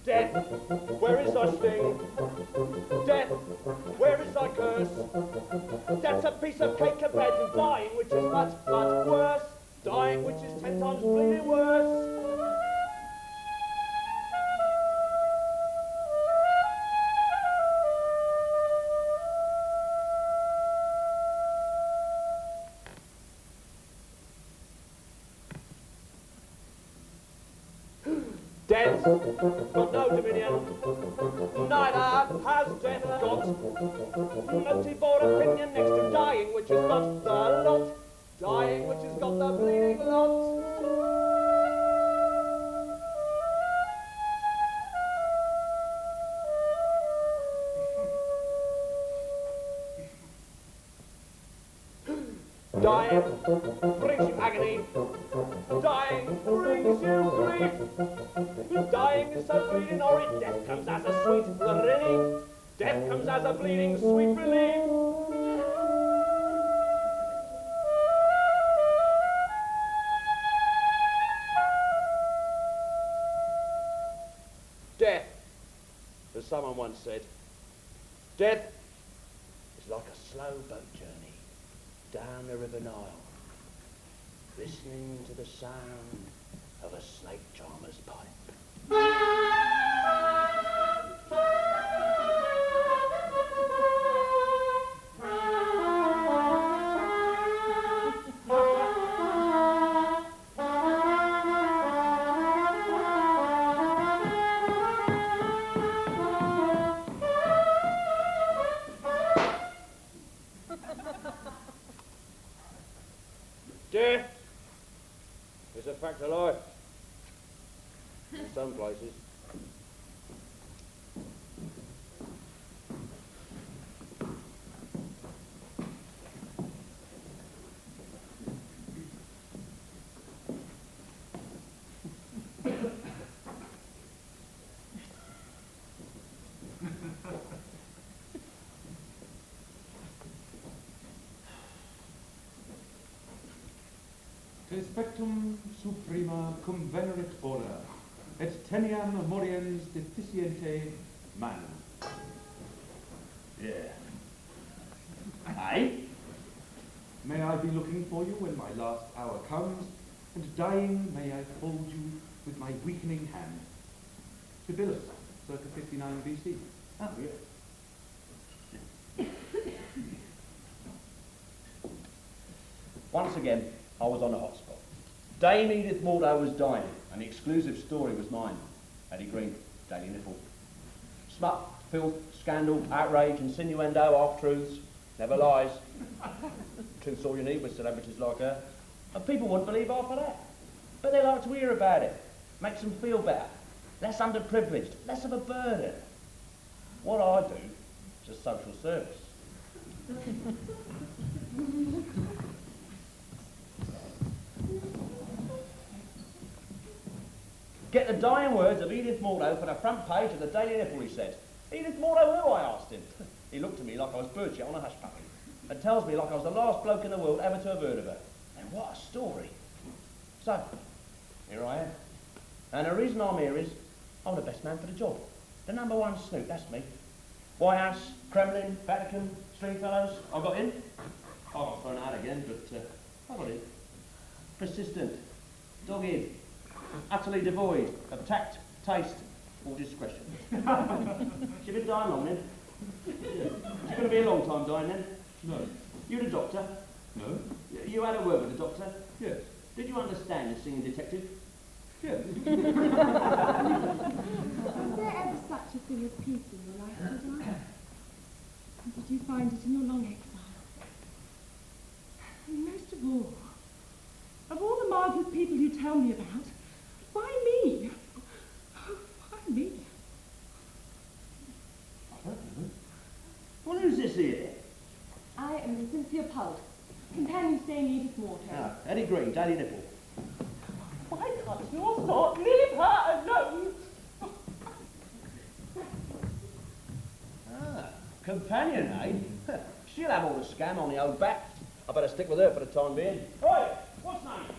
Death, where is thy sting? Death, where is thy curse? Death's a piece of cake compared to dying, which is much, much worse. Dying, which is 10 times bleeding worse. Death got no dominion, neither has death got motive or opinion next to dying, which has got the lot, dying, which has got the bleeding lot. Dying brings you agony. Dying brings you grief. Dying is so bleeding horrid. Death comes as a sweet relief. Death comes as a bleeding sweet relief. Death, as someone once said, death is like a slow boat journey down the River Nile, listening to the sound of a snake charmer's pipe. Death is a fact of life in some places. Respectum suprema cum venerit ora, et teniam moriens deficiente manum. Yeah. Aye? May I be looking for you when my last hour comes, and dying may I hold you with my weakening hand. Sibyllus, circa 59 BC. Oh, yeah. Once again, I was on a hotspot. Dame Edith Mordo was dying, and the exclusive story was mine. Paddy Green, Daily Nipple. Smut, filth, scandal, outrage, insinuendo, half-truths, never lies. Truth's all you need with celebrities like her. And people wouldn't believe half of that. But they like to hear about it. Makes them feel better. Less underprivileged, less of a burden. What I do is a social service. Get the dying words of Edith Mordo for the front page of the Daily Nipple, he said. Edith Mordo who, I asked him. He looked at me like I was Birdshot on a hush puppy, and tells me like I was the last bloke in the world ever to have heard of her. And what a story. So, here I am. And the reason I'm here is, I'm the best man for the job. The #1 snoot, that's me. White House, Kremlin, Vatican, Stringfellows, I got in. I got thrown out again, but I got in. Persistent, dogged, utterly devoid of tact, taste, or discretion. She been dying long then? She's going to be a long time dying then? No. You the doctor? No? You had a word with the doctor? Yes. Did you understand the singing detective? Yes. Was there ever such a thing as peace in your life, Beedell? And did you find it in your long exile? And most of all the marvelous people you tell me about, why me? Oh, why me? I don't know. Well, who's this here? I am Cynthia Pult, companion staying Edith Morton. Ah, Eddie Green, Daily Nipple. Why can't your sort leave her alone? Ah, companion, eh? She'll have all the scam on the old back. I better stick with her for the time being. Oi, what's name?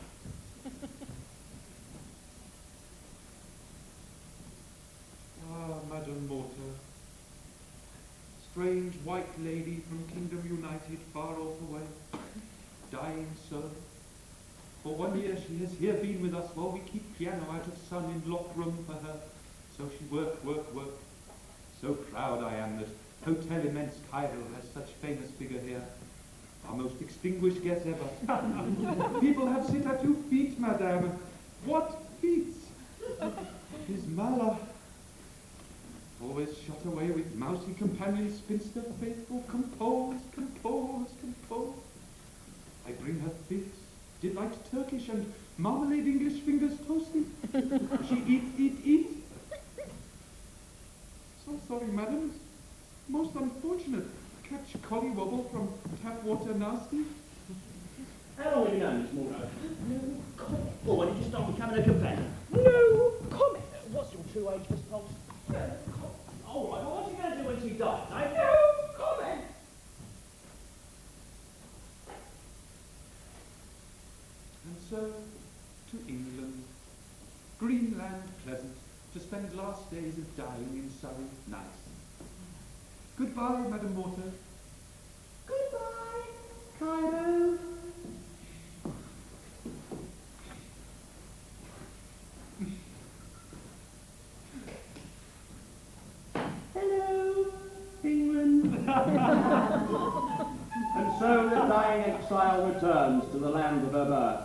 strange white lady from Kingdom United, far off away, dying so. For 1 year she has here been with us while we keep piano out of sun in locked room for her. So she work. So proud I am that Hotel Immense Cairo has such famous figure here. Our most extinguished guest ever. People have sit at your feet, madame. What feet? His Mala. Always shut away with mousy companion, spinster, faithful, compose. I bring her figs, delight Turkish and marmalade English fingers toasted. She eat. So sorry, madam. Most unfortunate. Catch collywobble from tap water nasty. How long have you known Miss Mordo? No comment. Well, when did you start becoming a companion? No comment. What's your true age, Miss Pulse? No comment. All right, well, what's she going to do when she dies, eh? No comment. And so, to England, Greenland pleasant, to spend last days of dying in Surrey nice. Goodbye, Madam Morto. Goodbye, Cairo. Hello, England. And so the dying exile returns to the land of her birth.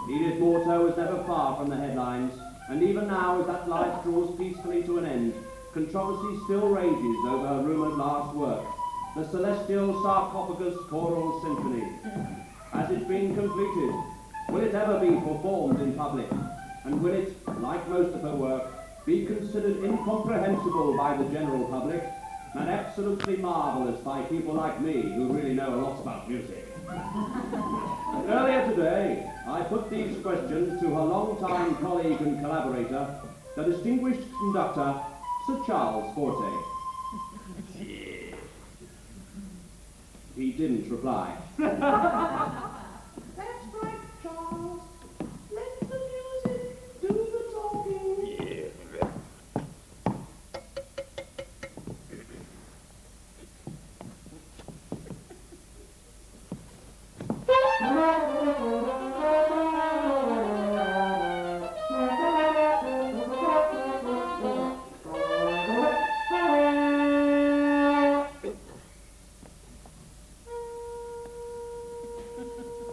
Edith Morto was never far from the headlines, and even now, as that life draws peacefully to an end, controversy still rages over her rumoured last work, the Celestial Sarcophagus Choral Symphony. Has it been completed? Will it ever be performed in public? And will it, like most of her work, be considered incomprehensible by the general public, and absolutely marvellous by people like me who really know a lot about music? Earlier today, I put these questions to her long-time colleague and collaborator, the distinguished conductor, Sir Charles Forte. He didn't reply. That's right, Charles. Let the music do the talking.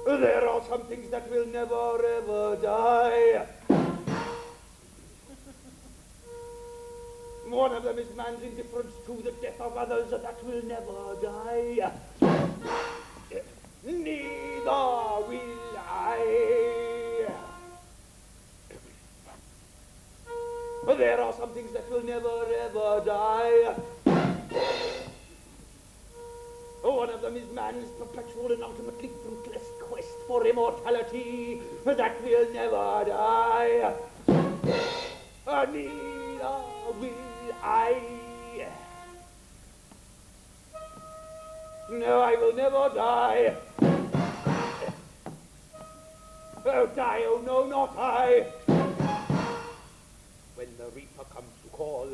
There are some things that will never ever die. One of them is man's indifference to the death of others that will never die. Neither will I. There are some things that will never ever die. One of them is man's perpetual and ultimately fruitless quest for immortality that will never die. Neither will I. No, I will never die. Oh, die, oh no, not I. When the Reaper comes to call,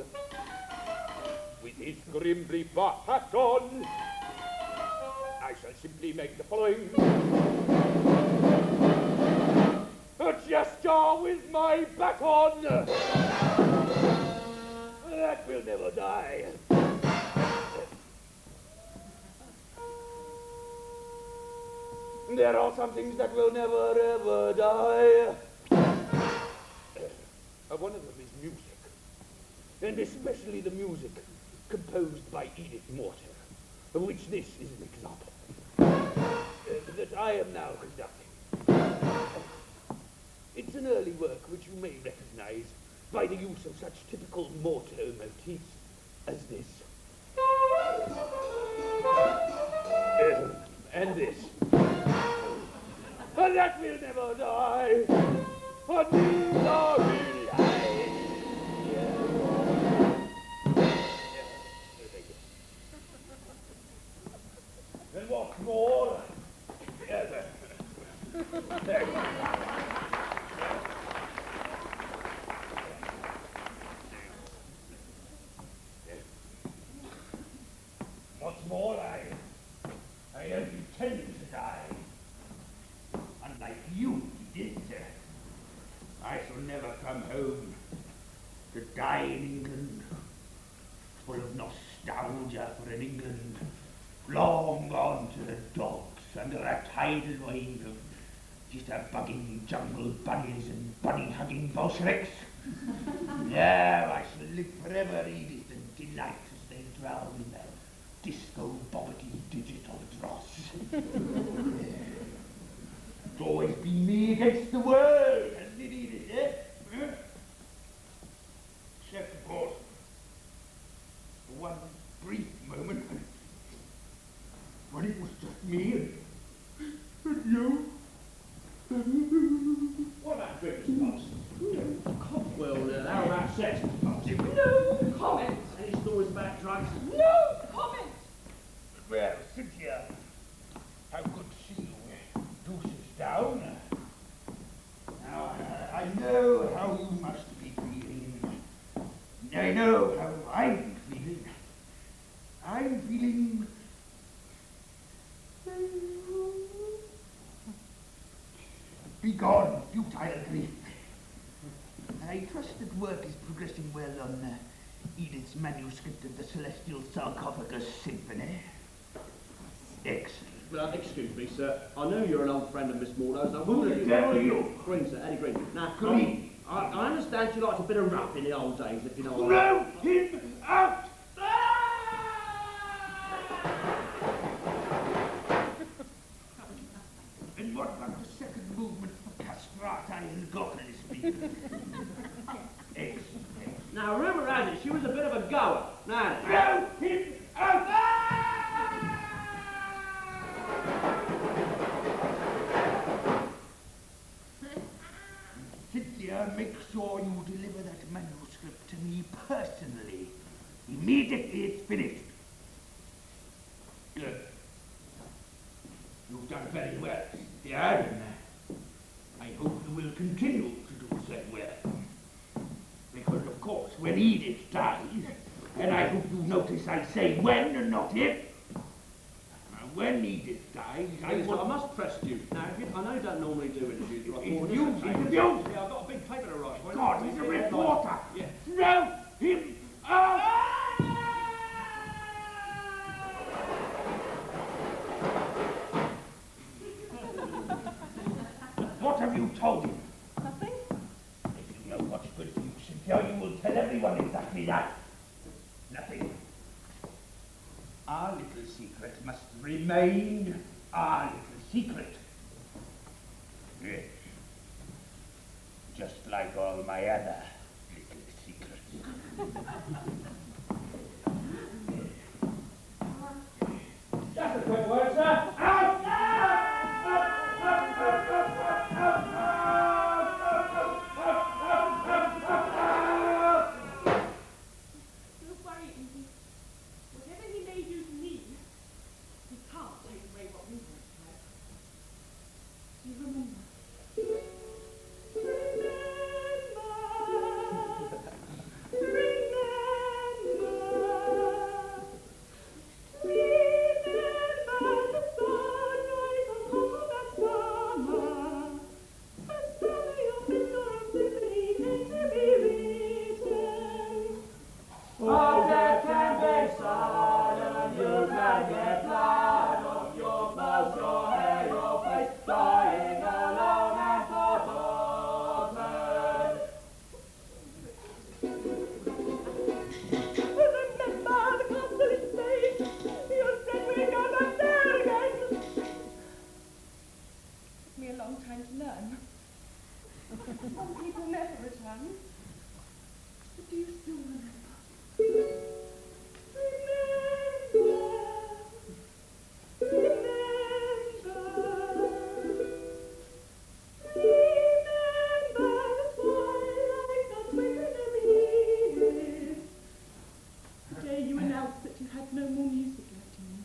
with his grim Reaper hat on, I shall simply make the following a gesture with my baton. That will never die. There are some things that will never ever die. One of them is music, and especially the music composed by Edith Morto, of which this is an example, that I am now conducting. It's an early work which you may recognize by the use of such typical Morto motifs as this. And this. And that will never die. And neither will I. And what's more, never come home to die in England, full of nostalgia for an England long gone to the dogs under a tidal wave of jitter-bugging jungle bunnies and bunny-hugging Bolsheviks. Yeah, I shall live forever, Edith, and delight as they drown in their disco-bobbity digital dross. It's always been me against the world, hasn't it, Edith, eh? Except, of course, for one brief moment, when it was just me and you. What about drinks, Pops? Well, how about sex, Pops? No comment. Any stories about drugs? No comment. Well, Cynthia, how good to see you. Do sit down. Now, I know how you must be feeling. I know how I'm feeling. I'm feeling... Begone, futile grief. I trust that work is progressing well on Edith's manuscript of the Celestial Sarcophagus Symphony. Excellent. Well, excuse me, sir. I know you're an old friend of Miss Mordo's. Who the devil are you? Green, sir, Eddie Green. Now, Green? I understand you liked a bit of rough in the old days, if you know what I mean. Throw him out! And what about the second movement for castrati and glockenspiel? Excellent. Now, rumour has it, she was a bit of a goer. Now, Throw him out! Cynthia, make sure you deliver that manuscript to me personally. Immediately it's finished. Good. You've done very well, Cynthia, and I hope you will continue to do so well. Because, of course, when Edith dies, and I hope you notice I say when and not if, when Edith dies, I must press you. Now, I know you don't normally do interviews, but I thought... Interviews? Yeah, I've got a big paper to write. God, he's a reporter! Yeah. Throw him out! What have you told him? Nothing. If you know what's good for you, Cynthia, you will tell everyone exactly that. Nothing. Our little secret must remain our little secret. Yes. Just like all my other little secrets. Just a quick word, sir. Out! Don't worry, Edie. Whatever he may do to me, he can't take away what we want to have. Do you remember? Some people never return. But do you still remember? The day you announced that you had no more music left in you.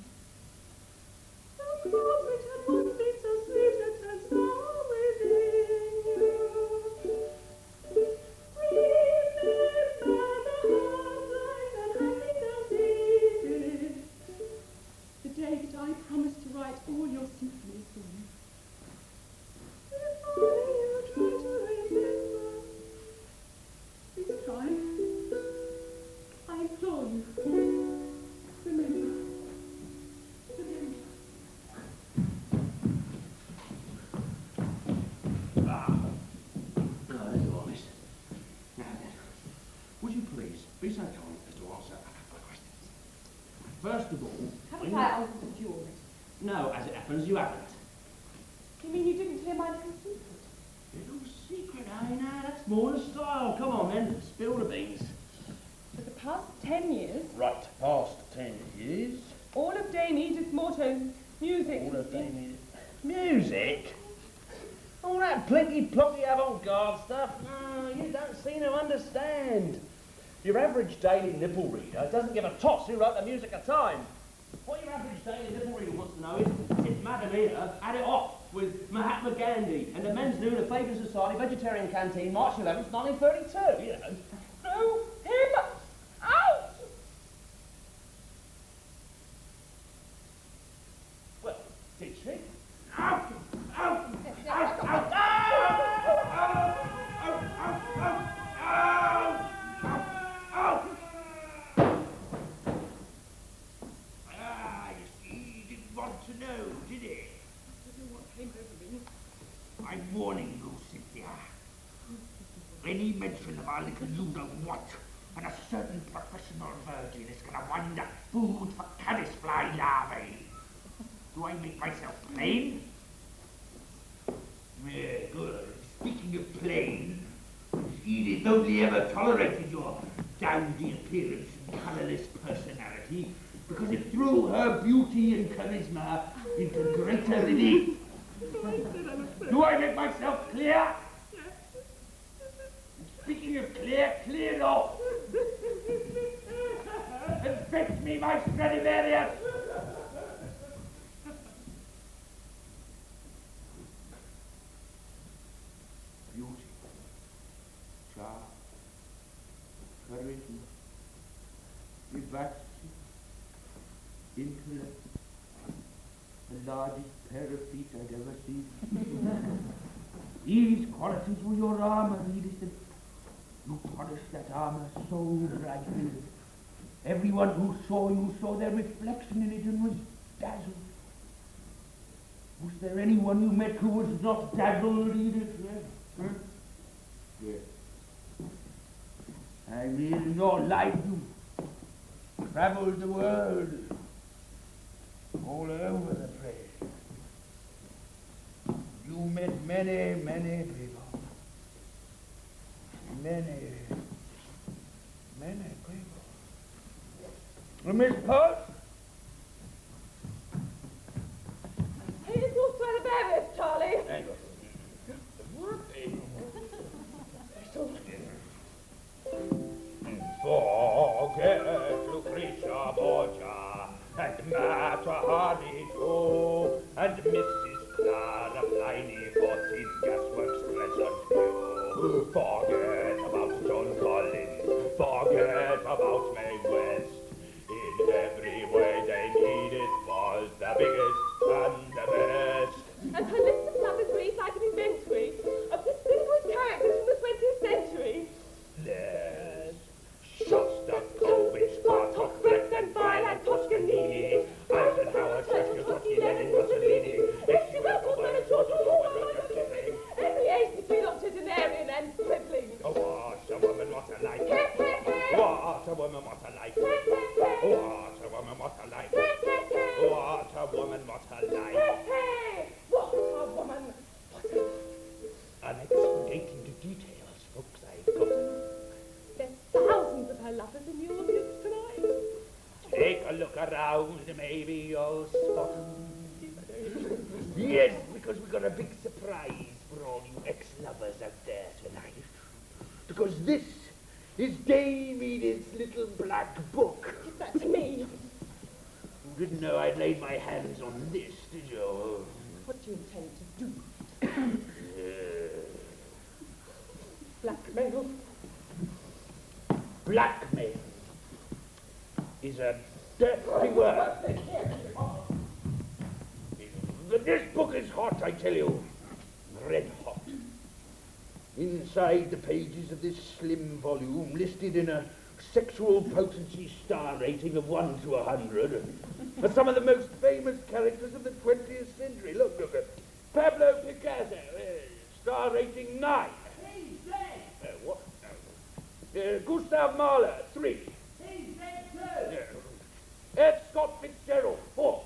Of course, which had once been so sweet and turned sour within you. Remember the First of all... Haven't I answered yours? No, as it happens, you haven't. You mean you didn't hear my little secret? Little secret, eh? Now, that's more the style. Come on, then, spill the beans. For the past 10 years, Right, past 10 years. all of Dame Edith Morton's music All has of been... Dame Music? All that plinky-plonky avant-garde stuff? No, you don't seem to understand. Your average daily nipple reader doesn't give a toss who wrote the music at time. What your average daily nipple reader wants to know is if Madam Eda had it off with Mahatma Gandhi and the Men's Lunar Favourite Society Vegetarian Canteen, March 11th, 1932, you know. Throw him out! Well, did she? Out! Out! Out! Out! To know, did he? I don't know what came over me. I'm warning you, Cynthia. Any mention of our little you-know-what and a certain professional virgin is going to wind up food for caddisfly larvae. Do I make myself plain? Yeah, good. Speaking of plain, Edith only ever tolerated your dowdy appearance and colourless personality because it threw her beauty and charisma into greater relief. Do I make myself clear? Speaking of clear, clear it off. And fetch me my Stradivarius. Beauty, charm, charisma, vivacity, intellect, the largest pair of feet I'd ever seen. These qualities were your armor, Edith. You polished that armor so brightly. Everyone who saw you saw their reflection in it and was dazzled. Was there anyone you met who was not dazzled, Edith? Yes. Huh? Yes. I mean, in your life you traveled the world, all over the place. You met many, many people. Many people. Miss Post? Hey, it's all Stradivarius, Charlie. Hang on. Forget Lucretia Borgia and Martha Hardy too, and Mrs. Clara Pliny for in Gasworks Pleasant View. Forget about John Collins, forget about Mae West. In every way Dame Edith was the biggest and the best. And her list of lovers reads like an inventory of distinguished characters from the 20th century. There's Shostakovich, Bartok, Brecht, and Weill, and Toscanini, Eisenhower, Churchill, Trotsky, Lenin, Mussolini, H.G. Wells, and George Orwell, Every age between octogenarian and sibling. oh, what a woman, what a life! What a woman, what a life! What a woman, what a life! What a woman, what a life! What a woman! What a... I'm expurgating the details, folks, I've got them. There's thousands of her lovers in the audience tonight. Take a look around, maybe you'll spot them. Yes, because we've got a big surprise for all you ex-lovers out there tonight. Because this is Dame Edith's little black book. That's me. You didn't know I'd laid my hands on this, did you? What do you intend to do? Blackmail. Blackmail is a dirty word. This book is hot, I tell you. Red hot. Inside the pages of this slim volume, listed in a sexual potency star rating of 1 to 100, are some of the most famous characters of the 20th century. Look at Pablo Picasso, star rating 9. What? Gustav Mahler, 3. Ed Scott Fitzgerald, 4.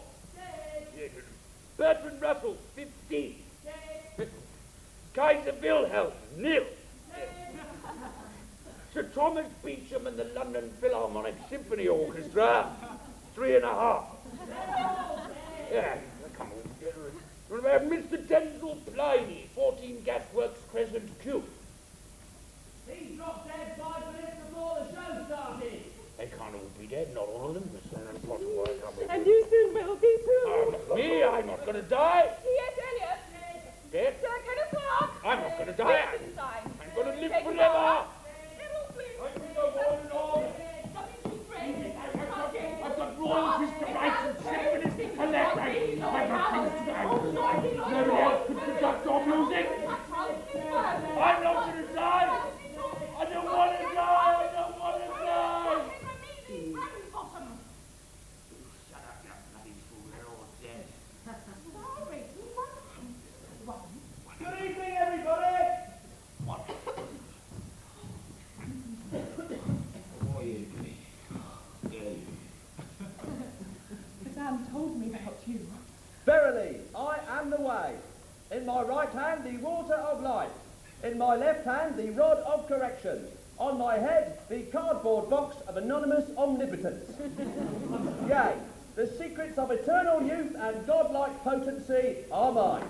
Bertrand Russell, 15. Kaiser Wilhelm, 0. Sir Thomas Beecham and the London Philharmonic Symphony Orchestra, 3.5. Yeah, come on. Mr. Denzil Pliny, 14 Gasworks Crescent Q. He dropped dead 5 minutes before the show started. They can't all be dead, not all of them. It's impossible. And you soon will be too. Me, I'm not going to die. T.S. Eliot. Dead? Sir Kenneth Clark. I'm not going to die. I'm going to live forever. I can go on and on. I've got royalties to write and symphonies to collect. I've got things to do. Nobody else could conduct your music. I'm not going to die. I don't want to die. I don't want to die. Shut up, you bloody fool. They're all dead. Good evening, everybody. What? Madame told me about you. Verily, I am the way. In my right hand, the water of life. In my left hand, the rod of correction. On my head, the cardboard box of anonymous omnipotence. Yea, the secrets of eternal youth and godlike potency are mine.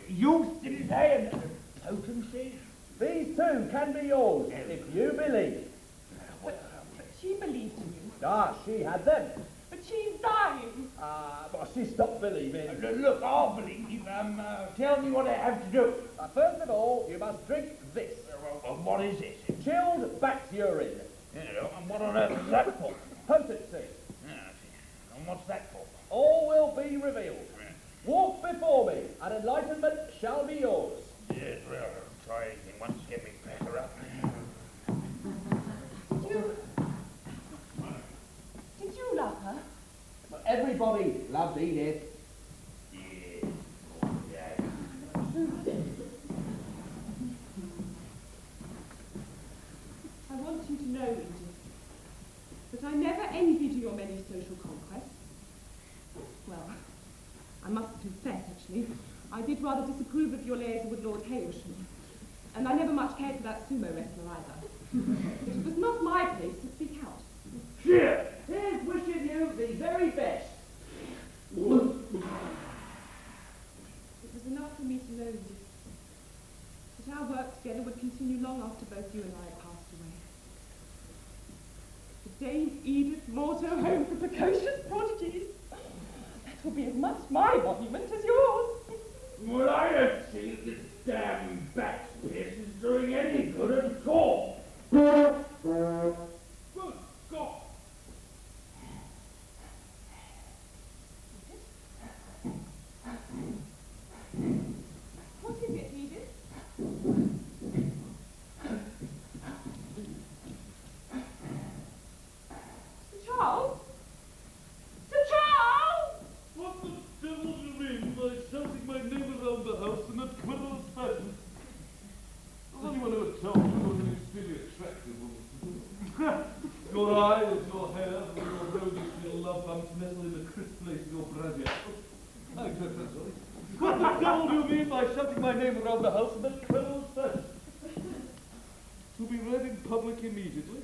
Youth, did you say, and potency? These too can be yours, if you believe. But she believed in you. Ah, she had them. But she's dying. But she stopped believing. Look, I'll believe. Tell me what I have to do. First of all, you must drink this. What is it? Chilled bacterin. And what on earth is that for? Potency. And what's that for? All will be revealed. Walk before me, and enlightenment shall be yours. Yes, well, I'll try anything once to get me pressure up. Did you love her? But everybody loves Edith. Yeah. I want you to know, Edith, that I never envied your many social conquests. Well, I must confess, actually, I did rather disapprove of your liaison with Lord Hailsham, and I never much cared for that sumo wrestler either. But it was not my place to speak out. Cheer! Here's wishing you the very best. It was enough for me to know, Edith, that our work together would continue long after both you and I had passed away. The Dame Edith Morto Home for Precocious Prodigies. That will be as much my monument as yours. Well, I don't see this damn backspace is doing any good at all. Good God! What is it, Edith? Sir Charles? Sir Charles! What the devil do you mean by shouting my name around the house in that querulous fashion? Does anyone ever tell me you're an extremely attractive woman? Your eyes, your hair, and your roses feel love bumps nestle in the crisp place of your brassiere. I don't know, sorry. What the devil do you mean by shouting my name around the house in that querulous fashion? To be read in public immediately,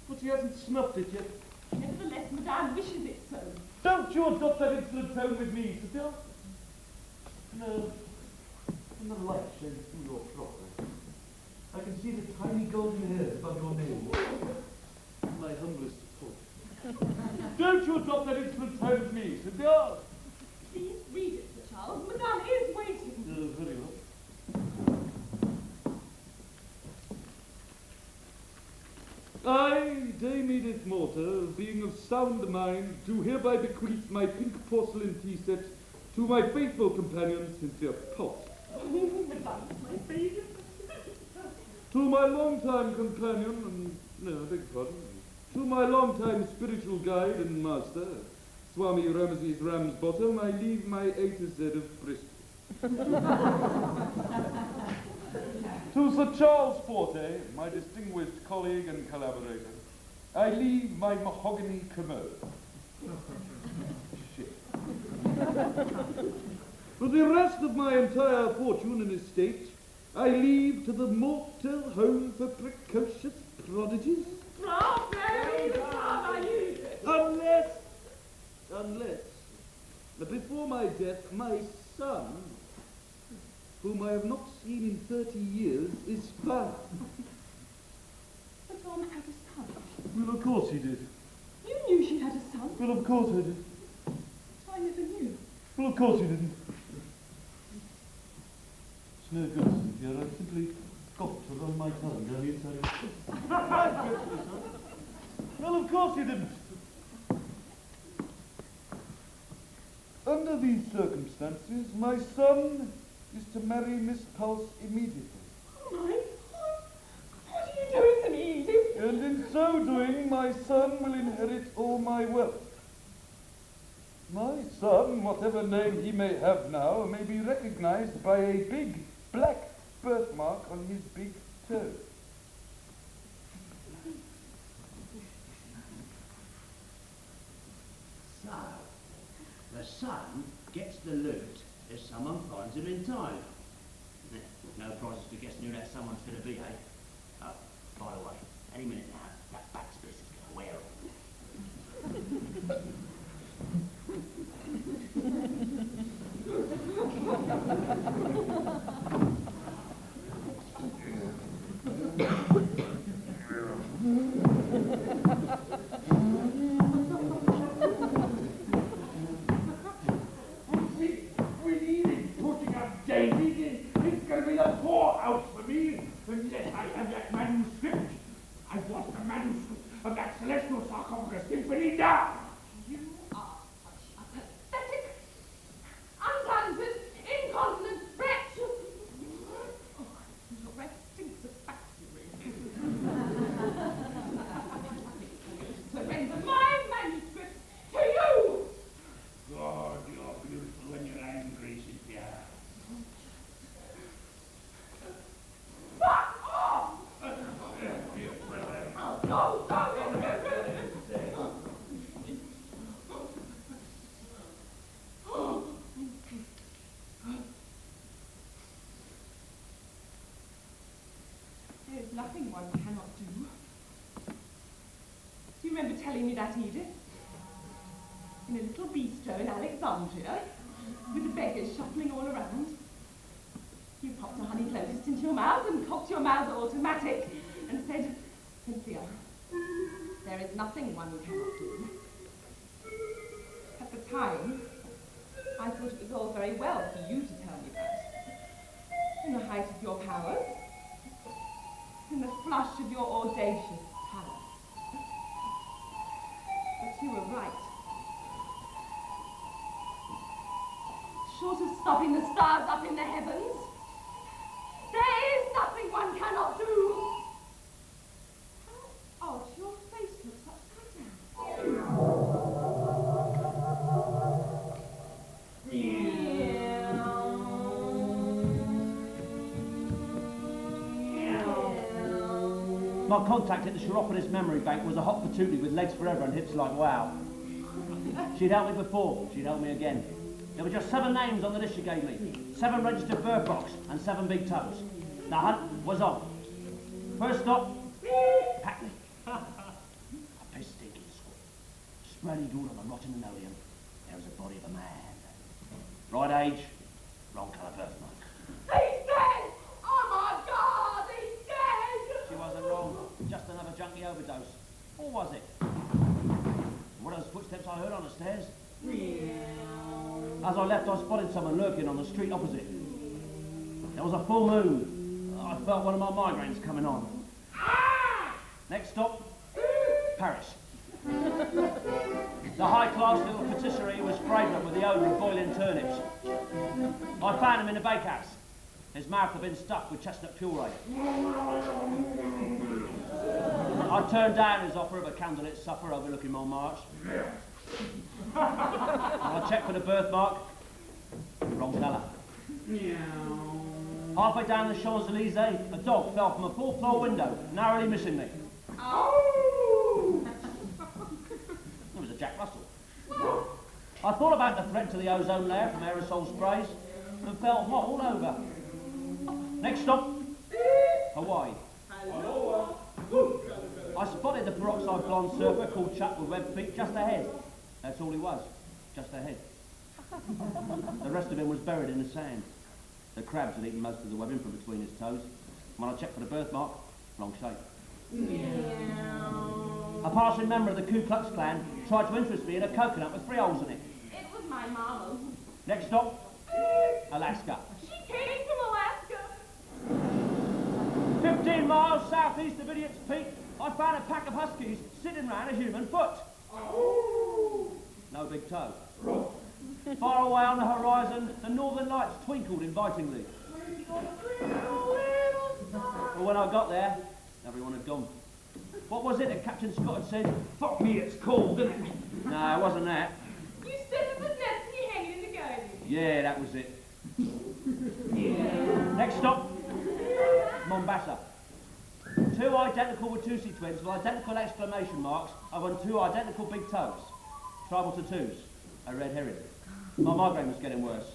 but she hasn't snuffed it yet. Nevertheless, Madame wishes it so. Don't you adopt that insolent tone with me, Cecile? No. And the light shines through your frock. I can see the tiny golden hairs above your navel. My humblest fault. Don't you adopt that insolent tone with me, Cecile? Please read it, Sir Charles. Madame is waiting. Very well. I, Dame Edith Mortar, being of sound mind, do hereby bequeath my pink porcelain tea set to my faithful companion, Cynthia Potts. Madame is my favourite. To my longtime companion, no, I beg your pardon, to my longtime spiritual guide and master, Swami Ramses Ramsbottom, I leave my A to Z of Bristol. To Sir Charles Forte, my distinguished colleague and collaborator, I leave my mahogany commode. Shit. For the rest of my entire fortune and estate, I leave to the Mortel Home for Precocious Prodigies. Unless, before my death, my son, whom I have not seen in 30 years, is found. But Mom had a son. Well, of course he did. You knew she had a son. Well, of course I did. I never knew. Well, of course he didn't. It's no good, Cynthia. I've simply got to run my tongue down the inside of his Well, of course he didn't. Under these circumstances, my son is to marry Miss Pulse immediately. Oh my God! What are you doing to me, Edith? And in so doing, my son will inherit all my wealth. My son, whatever name he may have now, may be recognized by a big black birthmark on his big toe. So, the son gets the loot if someone finds him in time. No prizes for guessing who that someone's going to be, eh? Oh, by the way, any minute now, that back space is going to wear off. With Edith putting up Daisy, it's going to be the poorhouse for me unless I have that manuscript. I want the manuscript of that celestial sarcophagus symphony now. You are such a pathetic, untalented, incontinent wretch! Oh, your breath stinks of factory. Surrender my manuscript to you! God, you're beautiful when you're angry, Cynthia. Fuck off! No, no, There is nothing one cannot do. Do you remember telling me that, Edith? In a little bistro in Alexandria, with the beggars shuffling all around. You popped a honey locust into your mouth and cocked your mouth automatic and said, Cynthia, there is nothing one cannot do. At the time, I thought it was all very well for you to tell me that. In the height of your powers, in the flush of your audacious talent. But you were right. Short of stopping the stars up in the heavens, there is nothing one cannot do. How odd your face looks upside down. My contact at the Chiropodist memory bank was a hot patootie with legs forever and hips like wow. She'd helped me before, she'd help me again. There were just 7 names on the list she gave me. 7 registered birth rocks and 7 big toes. The hunt was on. First stop, Paddy. A piss stinking squat. Spread eagled on a rotten linoleum. There was the body of a man. Right age, wrong colour birthmark. He's dead! Oh my God, he's dead! She wasn't wrong. Just another junkie overdose. Or was it? What those footsteps I heard on the stairs? As I left, I spotted someone lurking on the street opposite. There was a full moon. I felt one of my migraines coming on. Next stop, Paris. The high-class little patisserie was fragrant with the odour of boiling turnips. I found him in the bakehouse. His mouth had been stuffed with chestnut puree. I turned down his offer of a candlelit supper overlooking Montmartre. I checked for the birthmark. Wrong colour. Halfway down the Champs-Elysees, a dog fell from a 4th floor window, narrowly missing me. Oh! It was a Jack Russell. I thought about the threat to the ozone layer from aerosol sprays and felt hot all over. Next stop, Hawaii. I spotted the peroxide blonde surfer called Chuck with webbed feet just ahead. That's all he was, just ahead. The rest of him was buried in the sand. The crabs had eaten most of the webbing from between his toes. When I checked for the birthmark, wrong shape. A passing member of the Ku Klux Klan tried to interest me in a coconut with 3 holes in it. It was my mama's. Next stop, Alaska. She came from Alaska. 15 miles southeast of Idiot's Peak, I found a pack of huskies sitting round a human foot. No big toe. Far away on the horizon, the northern lights twinkled invitingly. But when I got there, everyone had gone. What was it that Captain Scott had said? Fuck me, it's cold, isn't it? No, it wasn't that. You said it was Nancy hanging in the garden. Yeah, that was it. Next stop, Mombasa. 2 identical Watusi twins with identical exclamation marks over 2 identical big toes. Tribal tattoos. A red herring. My migraine was getting worse.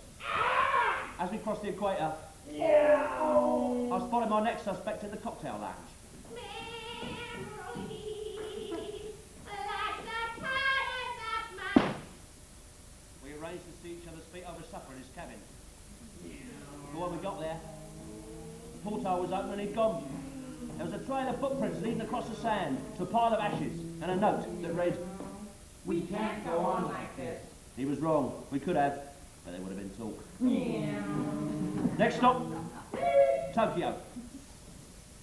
As we crossed the equator, I spotted my next suspect in the cocktail lounge. We arranged to see each other speak over supper in his cabin. But when we got there, the porthole was open and he'd gone. There was a trail of footprints leading across the sand to a pile of ashes and a note that read, We can't go on like this. He was wrong. We could have, but there would have been talk. Next stop, Tokyo.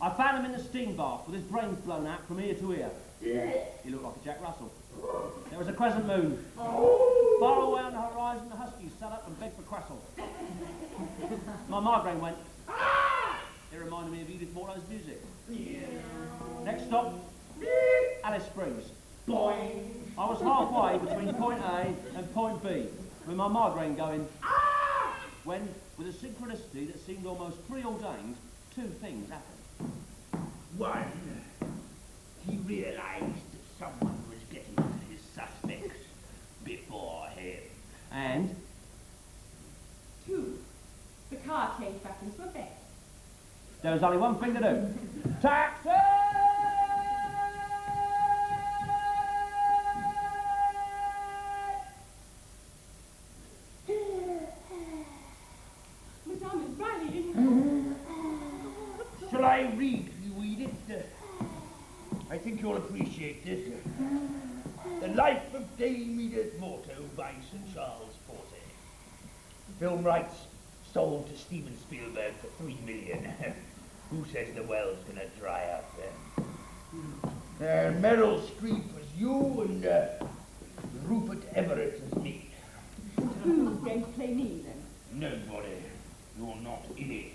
I found him in the steam bath with his brains blown out from ear to ear. He looked like a Jack Russell. There was a crescent moon. Far away on the horizon, the huskies sat up and begged for crustle. My migraine went. It reminded me of Edith Mortow's music. Next stop, Alice Springs. Boing. I was halfway between point A and point B, with my migraine going, when, with a synchronicity that seemed almost preordained, 2 things happened. One, he realised that someone was getting to his suspects before him. And 2, the car changed back into a bed. there was only one thing to do. Taxi! Madame is rallying. Shall I read you, Edith? I think you'll appreciate this. The Life of Dame Edith Mortow by St. Charles Forte. Film rights sold to Steven Spielberg for $3 million. Who says the well's gonna dry up then? Meryl Streep as you and Rupert Everett as me. Who's going to play me then? Nobody. You're not in it.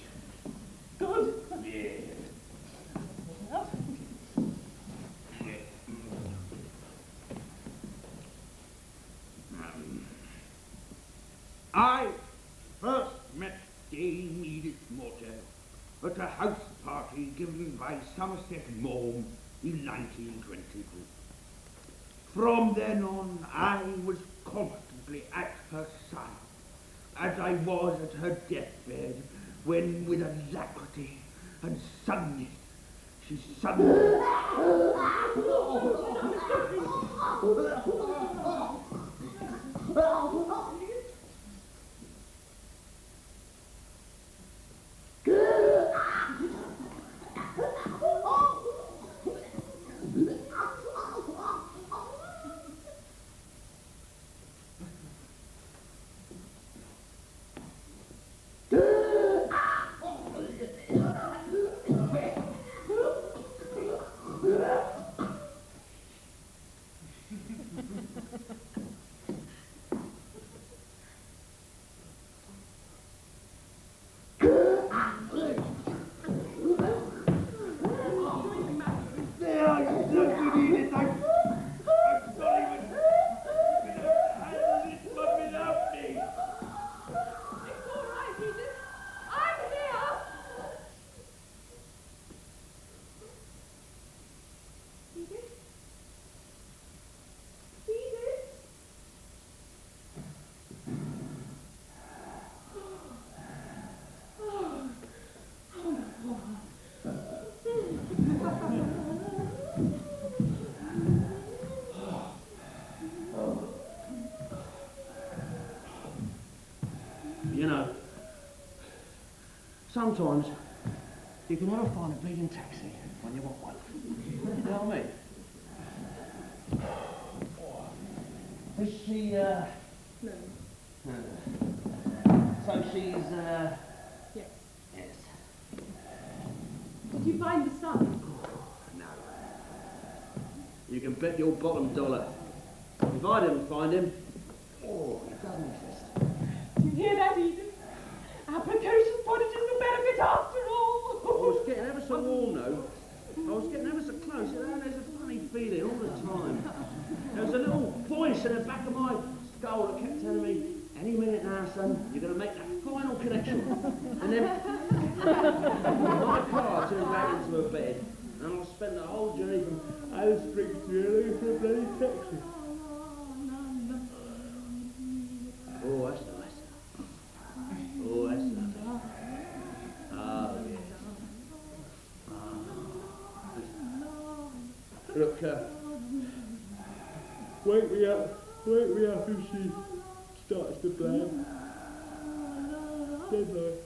Good. Yeah. I first met Dame Edith Mortow at a house party given by Somerset Maugham in 1922. From then on, I was constantly at her side, as I was at her deathbed, when with alacrity and suddenness she suddenly... sometimes you can never find a bleeding taxi when you want one. You know what I mean? Is she, No. So she's, Yes. Yes. Did you find the son? No. You can bet your bottom dollar. If I didn't find him, he doesn't exist. Do you hear that, Edith? Our precocious prodigies will benefit after all. I was getting ever so warm, though. I was getting ever so close. You know, there's a funny feeling all the time. There was a little voice in the back of my skull that kept telling me, any minute now, son, you're going to make that final connection. And then my car turned back into a bed, and I spent the whole journey from Alice Springs to LA for a bloody taxi. Oh, that's nice. Oh, that's lovely. Oh, yes. Look, wake me up if she starts to blab. Dead night.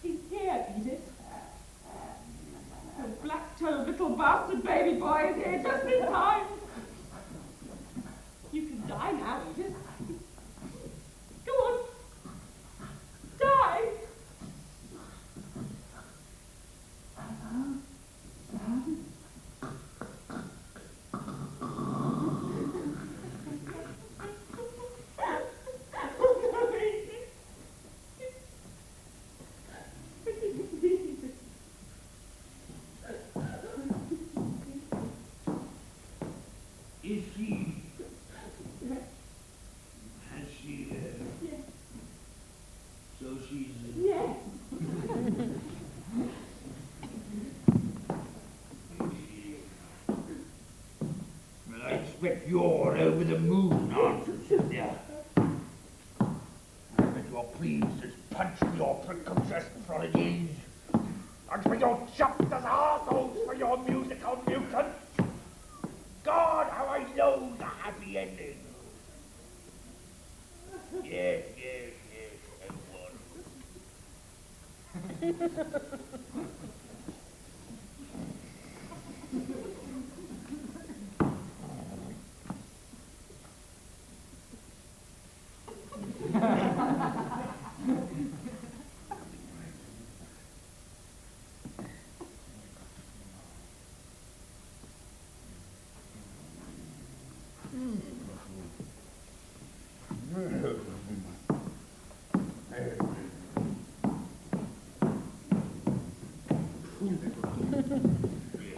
He's here, Edith. The black-toed little bastard baby boy is here just in time. You can die now, Edith. Go on. Die. Is she... Has she... Yes. So she's... Yes. Well, I expect you're over the moon, aren't you, Cynthia? I bet you're pleased as punch for your precocious prodigies. And for your chopped as arseholes for your musical mutants. God, how I know the happy ending. Yes, everyone.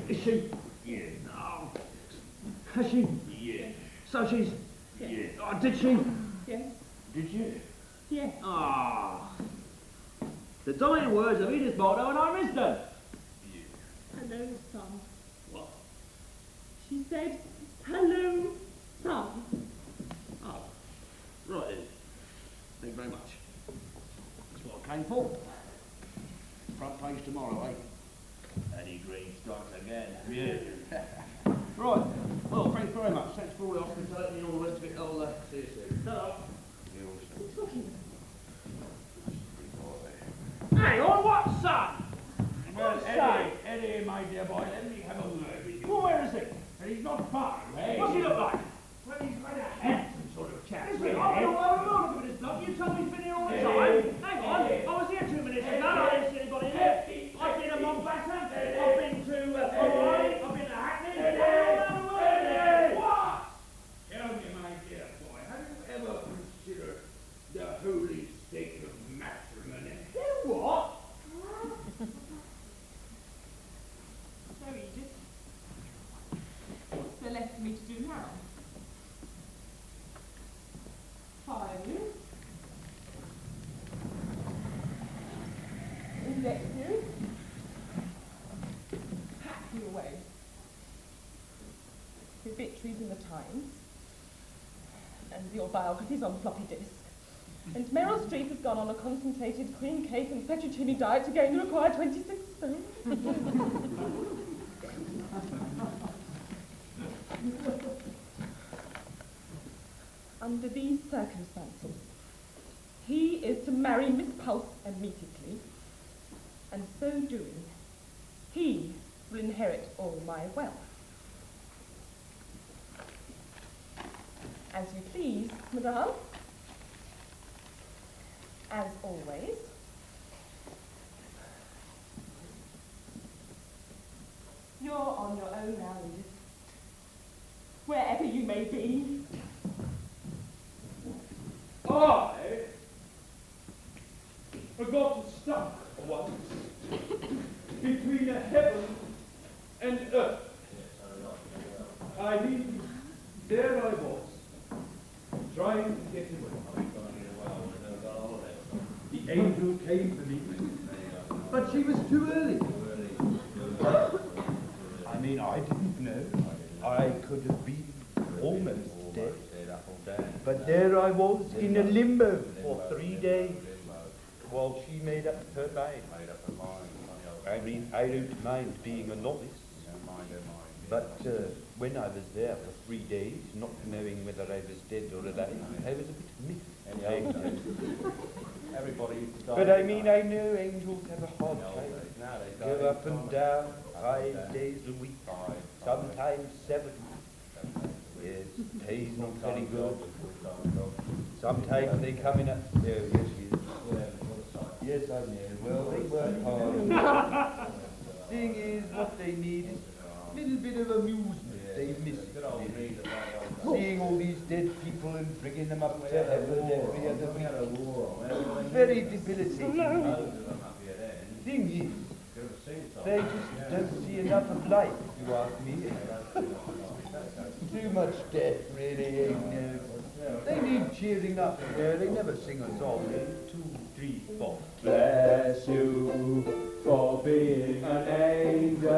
Is she? Yeah. Oh. Has she? Yeah. So she's... Yeah. Oh, did she? Yes. Did you? Yes. Ah. The dying words of Edith Bardo and I missed them. Hello, son. What? She said, hello, son. Oh. Right then. Thank you very much. That's what I came for. Front page tomorrow, eh? Paddy Green strikes again. Yeah. Right. Well, thanks very much. Thanks for all the hospitality and all the rest of it. I'll see you soon. Ta-ra. Hang on, what, son? Well, What's that? Eddie, my dear boy, let me have a word with you. Well, where is he? And he's not far away. What's he look like? Well, he's quite a handsome sort of chap. Listen, really. I've been all over the world looking at this bloke. You told me he's been here all the time. Hang on, I was here 2 minutes ago. I didn't see anybody here. I've been to Montbatten. I've been to Hawaii. I've been to Hackney. I've been all over the world. What? Tell me, my dear boy, have you ever considered the holy state of matrimony? You what? So, Edith, what's there left for me to do now? Fire you. Index you. Hack you away. His obituaries in the Times, and your biographies on floppy disk. And Meryl Streep has gone on a concentrated cream cake and fettuccine diet to gain the required 26 stone. Under these circumstances, he is to marry Miss Pulse immediately, and so doing, he will inherit all my wealth. As you please, madame. As always. You're on your own now, Edith. Wherever you may be. I got stuck once between a heaven and earth. I mean, there I was, trying to get away. The angel came to me, but she was too early. I mean, I didn't know. I could have been almost dead. But there I was in a limbo for 3 days while she made up her mind. I mean, I don't mind being a novice. But when I was there for 3 days, not knowing whether I was dead or alive, I was a bit miffed. But I mean, I know angels have a hard time. Go up and down 5 days a week, sometimes 7. Yes, pay's not very good. Sometimes they come in at... Oh, yes, yes, I know. Well, they work hard. Thing is, what they need is a little bit of amusement. They miss it. Seeing all these dead people and bringing them up to heaven every other week. Very debilitating. Thing is, they just don't see enough of life, if you ask me. Too much death, really, ain't no. They need cheering up. They never sing a song. 2, 3, 4. Bless you for being an angel.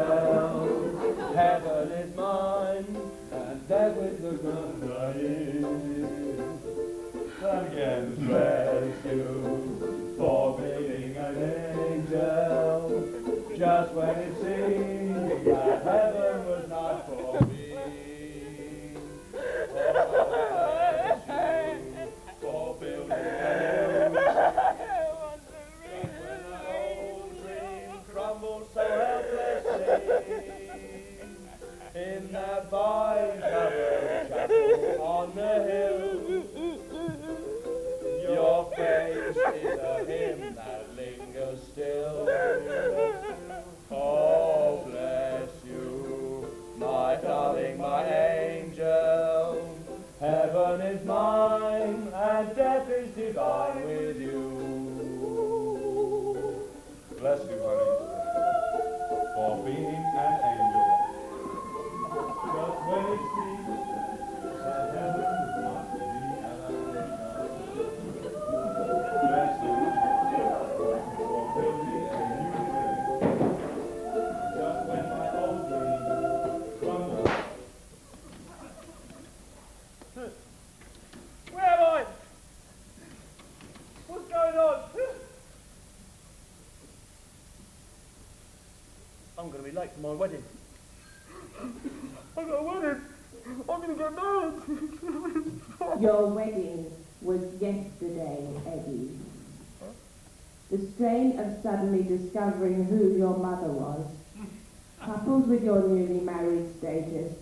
Heaven is mine, and death is the good. Again, bless you for being an angel. Just when it seemed that heaven was not for me. For building a house. When my old dream crumbled so helplessly in that vine-covered chapel on the hill, your face is a hymn that lingers still. Oh, bless you, my darling, my angel. Heaven is mine, and death is divine with you. Bless you, honey, for being an angel. Just when it seems that heaven is not to be. Bless you for building a new day. Just when my old dreams crumble. Where am I? What's going on? I'm going to be late for my wedding. I've got a wedding. I'm going to get married. Your wedding was yesterday, Eddie. The strain of suddenly discovering who your mother was, coupled with your newly married status,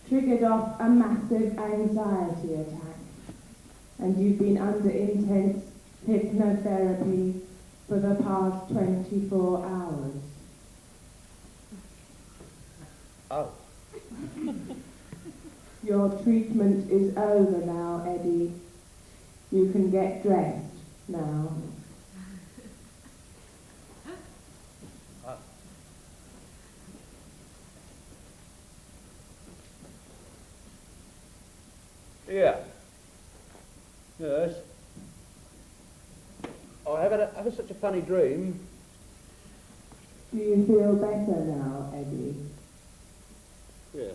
triggered off a massive anxiety attack, and you've been under intense hypnotherapy for the past 24 hours. Oh. Your treatment is over now, Eddie. You can get dressed now. Yeah. Yes. I have such a funny dream. Do you feel better now, Eddie? Yeah.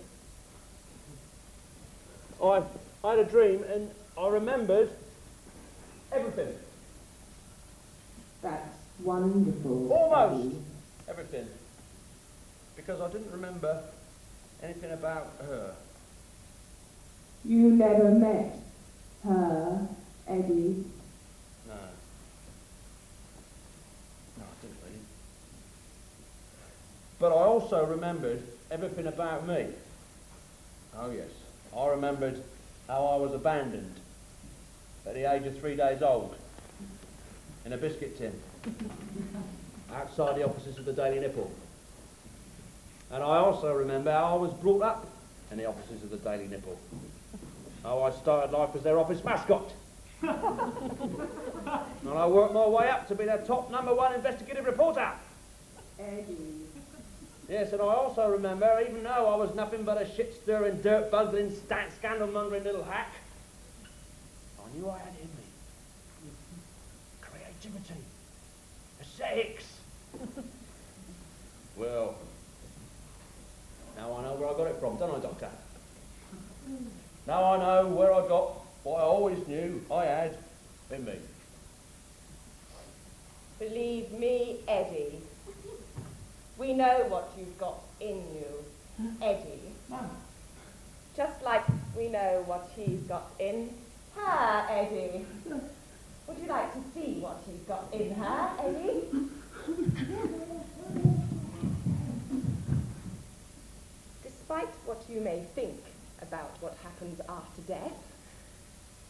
I had a dream and I remembered everything. That's wonderful. Almost Eddie. everything. Because I didn't remember anything about her. You never met her, Eddie. No. No, I didn't really. But I also remembered everything about me. Oh yes. I remembered how I was abandoned at the age of 3 days old in a biscuit tin outside the offices of the Daily Nipple. And I also remember how I was brought up in the offices of the Daily Nipple. How I started life as their office mascot. And I worked my way up to be their top #1 investigative reporter. Eddie. Yes, and I also remember, even though I was nothing but a shit-stirring, dirt-bungling, scandal-mongering little hack, I knew I had in me creativity, aesthetics. Well, now I know where I got it from, don't I, Doctor? Now I know where I got what I always knew I had in me. Believe me, Eddie, we know what you've got in you, Eddie. Just like we know what she's got in her, Eddie. Would you like to see what she's got in her, Eddie? Despite what you may think about what happens after death,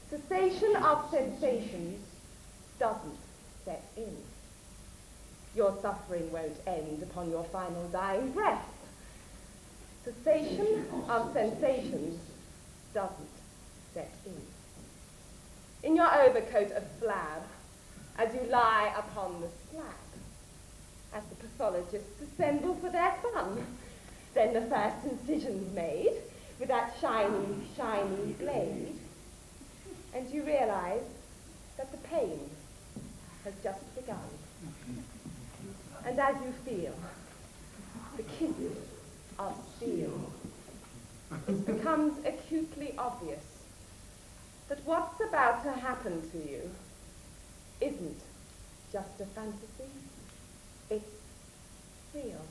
cessation of sensations doesn't set in. Your suffering won't end upon your final dying breath. Cessation of sensations doesn't set in. In your overcoat of flab, as you lie upon the slab, as the pathologists assemble for their fun, then the first incision's made with that shiny, shiny blade, and you realize that the pain has just begun. And as you feel the kisses of steel, it becomes acutely obvious that what's about to happen to you isn't just a fantasy, it's real.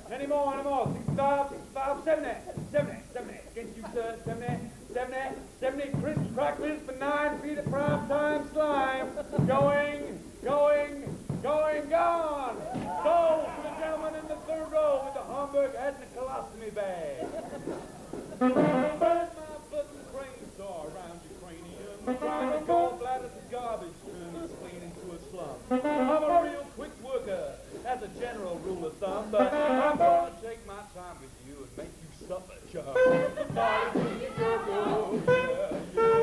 Any more, 65, 70, against you, sir, 70, Gone! Go for the gentleman in the third row with the Hamburg ethnic colostomy bag. Burn my button crane saw around your cranium. Trying to gallbladder the garbage turn this spleen into a slum. I'm a real quick worker, as a general rule of thumb, but I'm gonna take my time with you and make you suffer, chum. Body, go, go, yeah, yeah.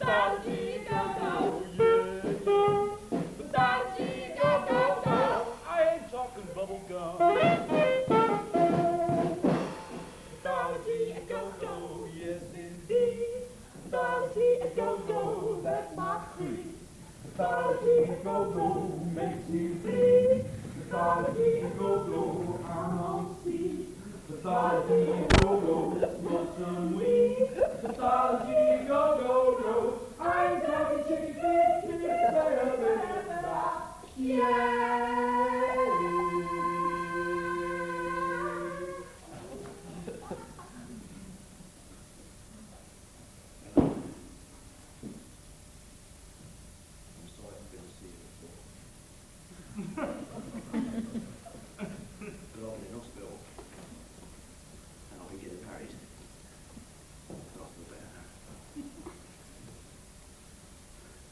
Body, go, go, yeah, yeah. Body, go, go, go. I ain't talking bubble gum. Body, go, go, yes indeed. Body, go, go, that's my creed. Body, go, go, makes me bleed. Body, go, go, I'm on speed. Body, go, go, smoke some weed. Body, go, go, go. I ain't talking chicken feet, yeah.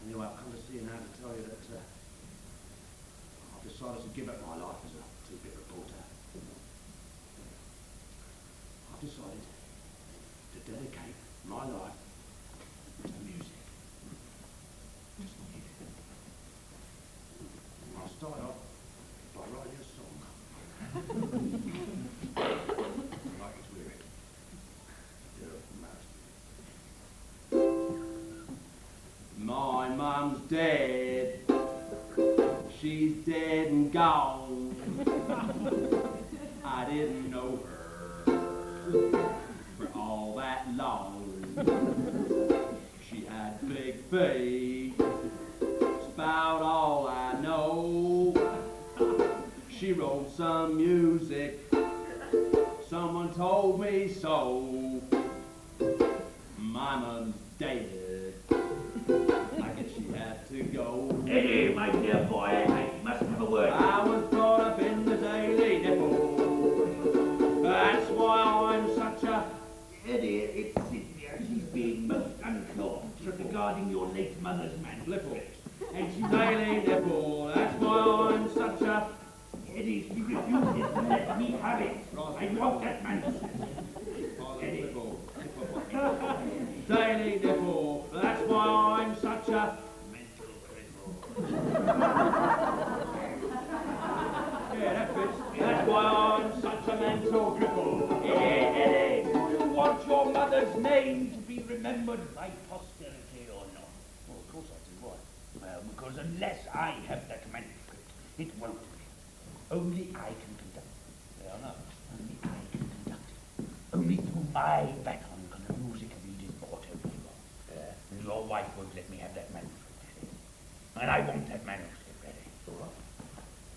Anyway, I've come to see you now to tell you that I've decided to give up my life as a two-bit reporter. I've decided to dedicate my life to music. Just music. I'll start off by writing a song. Like its lyric. My mum's dead. She's dead and gone. I didn't know her for all that long. She had big feet. It's about all I know. She wrote some music. Someone told me so. My mum's dead. I guess she had to go. Eddie, my dear boy, I must have a word. I was brought up in the Daily Nipple. That's why I'm such a... Eddie, it's Cynthia. She's being most uncouth regarding your late mother's manuscript. And she's Daily Nipple. That's why I'm such a... Eddie, she refuses to let me have it. I want that manuscript. Eddie. Daily Nipple. That's why I'm such a... Mental cripple. Yeah, that fits. That's why I'm such a mental cripple. Eddie, do you want your mother's name to be remembered by posterity or not? Well, of course I do. Why? Well, because unless I have that manuscript, it won't be. Only I can conduct it. Yeah, I know. Only I can conduct it. Only through my baton can the music of Edith Porter be wrong. Yeah. And your wife won't let me have that manuscript, Eddie. And I want that manuscript, Eddie. It's all right.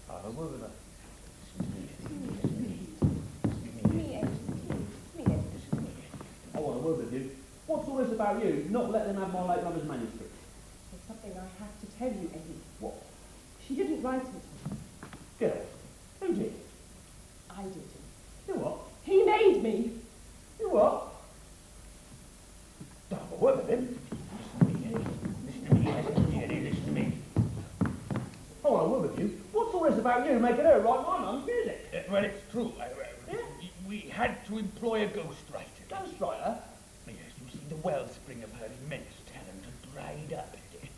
I'll have a word with her. I want a word with you. What's all this about you not letting them have my late mother's manuscript? There's something I have to tell you, Eddie. What? She didn't write it. Girl, who did? I did. You what? He made me. You what? Don't have a word with him. Listen to me, Eddie. Listen to me, Eddie. Listen to me. I want a word with you. What's all this about you making her write my mum's music? Well, it's true. We had to employ a ghostwriter. Ghostwriter? Yes, you see, the wellspring of her immense talent had dried up, Eddie.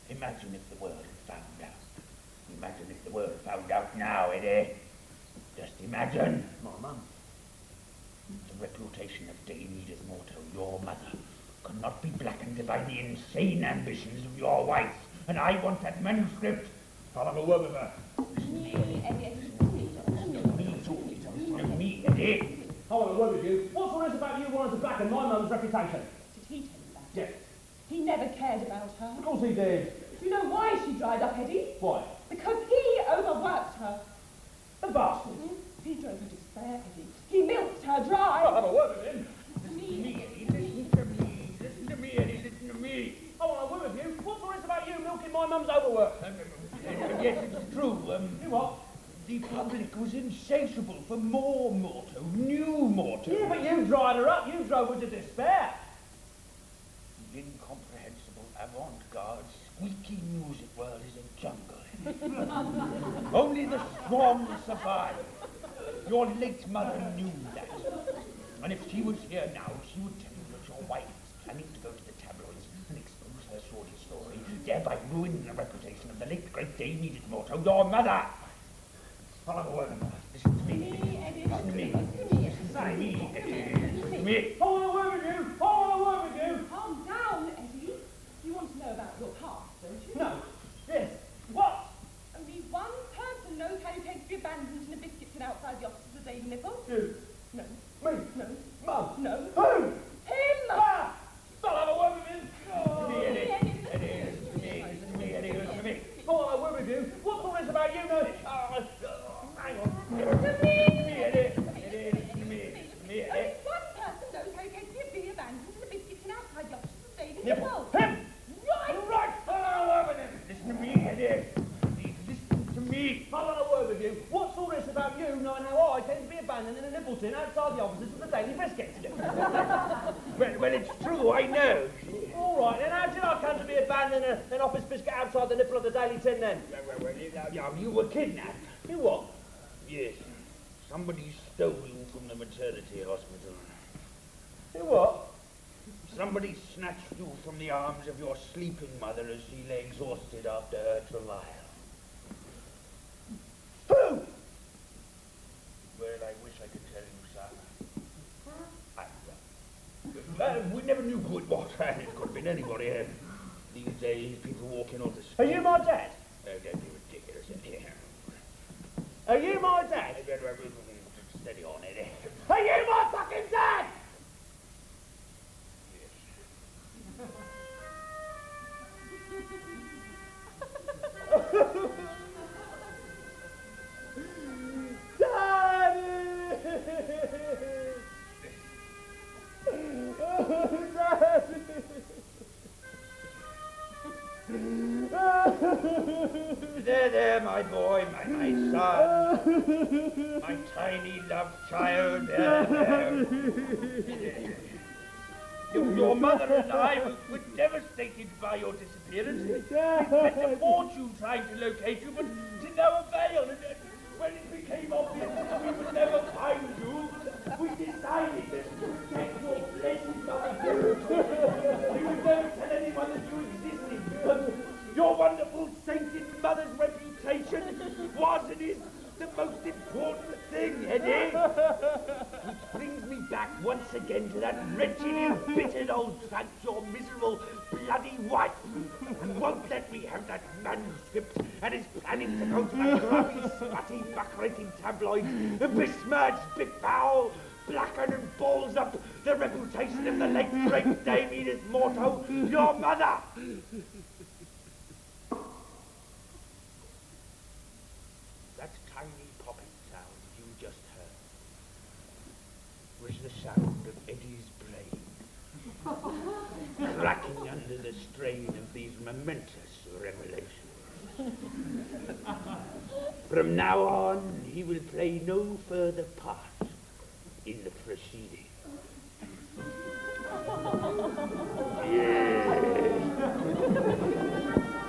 Imagine if the world had found out. Imagine if the world found out now, Eddie. Just imagine. My mum. The reputation of Dame Edith Morto, your mother, cannot be blackened by the insane ambitions of your wife. And I want that manuscript. I'll have a word with her. Listen to me, Eddie. Listen to me, Eddie. I want a word with you. What's all this about you wanting to blacken my mum's reputation? Did he tell you that? Yes. He never cared about her. Of course he did. Do you know why she dried up, Eddie? Why? Because he overworked her. The bastard. He drove her to despair, Eddie. He milked her dry. I'll have a word with him. Listen to me, Eddie. Listen to me. Listen to me, Eddie. Listen to me. I want a word with you. What's all this about you milking my mum's overworked. Yes, it's true. You what? The public was insatiable for more Morto, new Morto. Yeah, but you dried her up. You drove her to despair. The incomprehensible avant-garde, squeaky music world is a jungle. Only the strong survive. Your late mother knew that. And if she was here now, she would tell you that your wife is planning to go to the tabloids and expose her sordid story, thereby ruining the reputation of the late great Dame Edith Morto, your mother. I'll have a word with her. Listen to me. Listen to me. Listen to me, Eddie. Listen to me. I want a word with you. I want a word with you. Calm down, Eddie. You want to know about your past, don't you? No. Yes. What? Only one person knows how you came to be abandoned in a biscuit tin outside the office of the Daily Nipple. You. No. Me. No. Mum. No. Who? Him! Ah! I'll have a word with him. Listen to me, Eddie. Eddie, listen to me. Listen to me, Eddie. Listen to me. I want a word with you. What's all this about you knowing? Hang on. Listen to me! Eddie. Eddie, listen to me. Listen to me, Only Eddie. one person knows how you came to be abandoned in a biscuit tin outside the office of the Daily Nipple. Nipple. Him. Right! Right. I'll have a word with him. Listen to me, Eddie. Listen to me. I want a word with you. What's all this about you knowing how I came to be abandoned in a nipple tin outside the offices of the Daily Biscuit? Well, it's true, I know. All right, then how did I come to be abandoned in an office biscuit outside the nipple of the Daily Tin then? Well, you were kidnapped. You what? Yes. Somebody stole you from the maternity hospital. You what? Somebody snatched you from the arms of your sleeping mother as she lay exhausted after her travail. Who? Well, I wish I could tell you, son. We never knew who it was. It could have been anybody. These days, people walk in off the street. Are you my dad? Oh, don't be ridiculous, Eddie. Are you my dad? Steady on, Eddie. Are you my fucking dad? There, my boy, my son, my tiny loved child. There. Your mother and I were devastated by your disappearance. We spent a fortune trying to locate you, but to no avail. And when it became obvious that we would never find you, we decided to protect your blessed mother. We would never tell anyone that you existed. But your wonderful sainted mother's reputation was and is the most important thing, Eddie. Which brings me back once again to that wretched, embittered old trunk, your miserable, bloody wife, who won't let me have that manuscript and is planning to go to that grubby, smutty, muckraking tabloid and besmirch Big Fowl, blacken and balls up the reputation of the late great Dame Edith Morto, your mother. That tiny popping sound you just heard was the sound of Eddie's brain, cracking under the strain of these momentous revelations. From now on, he will play no further part in the proceedings. Yes.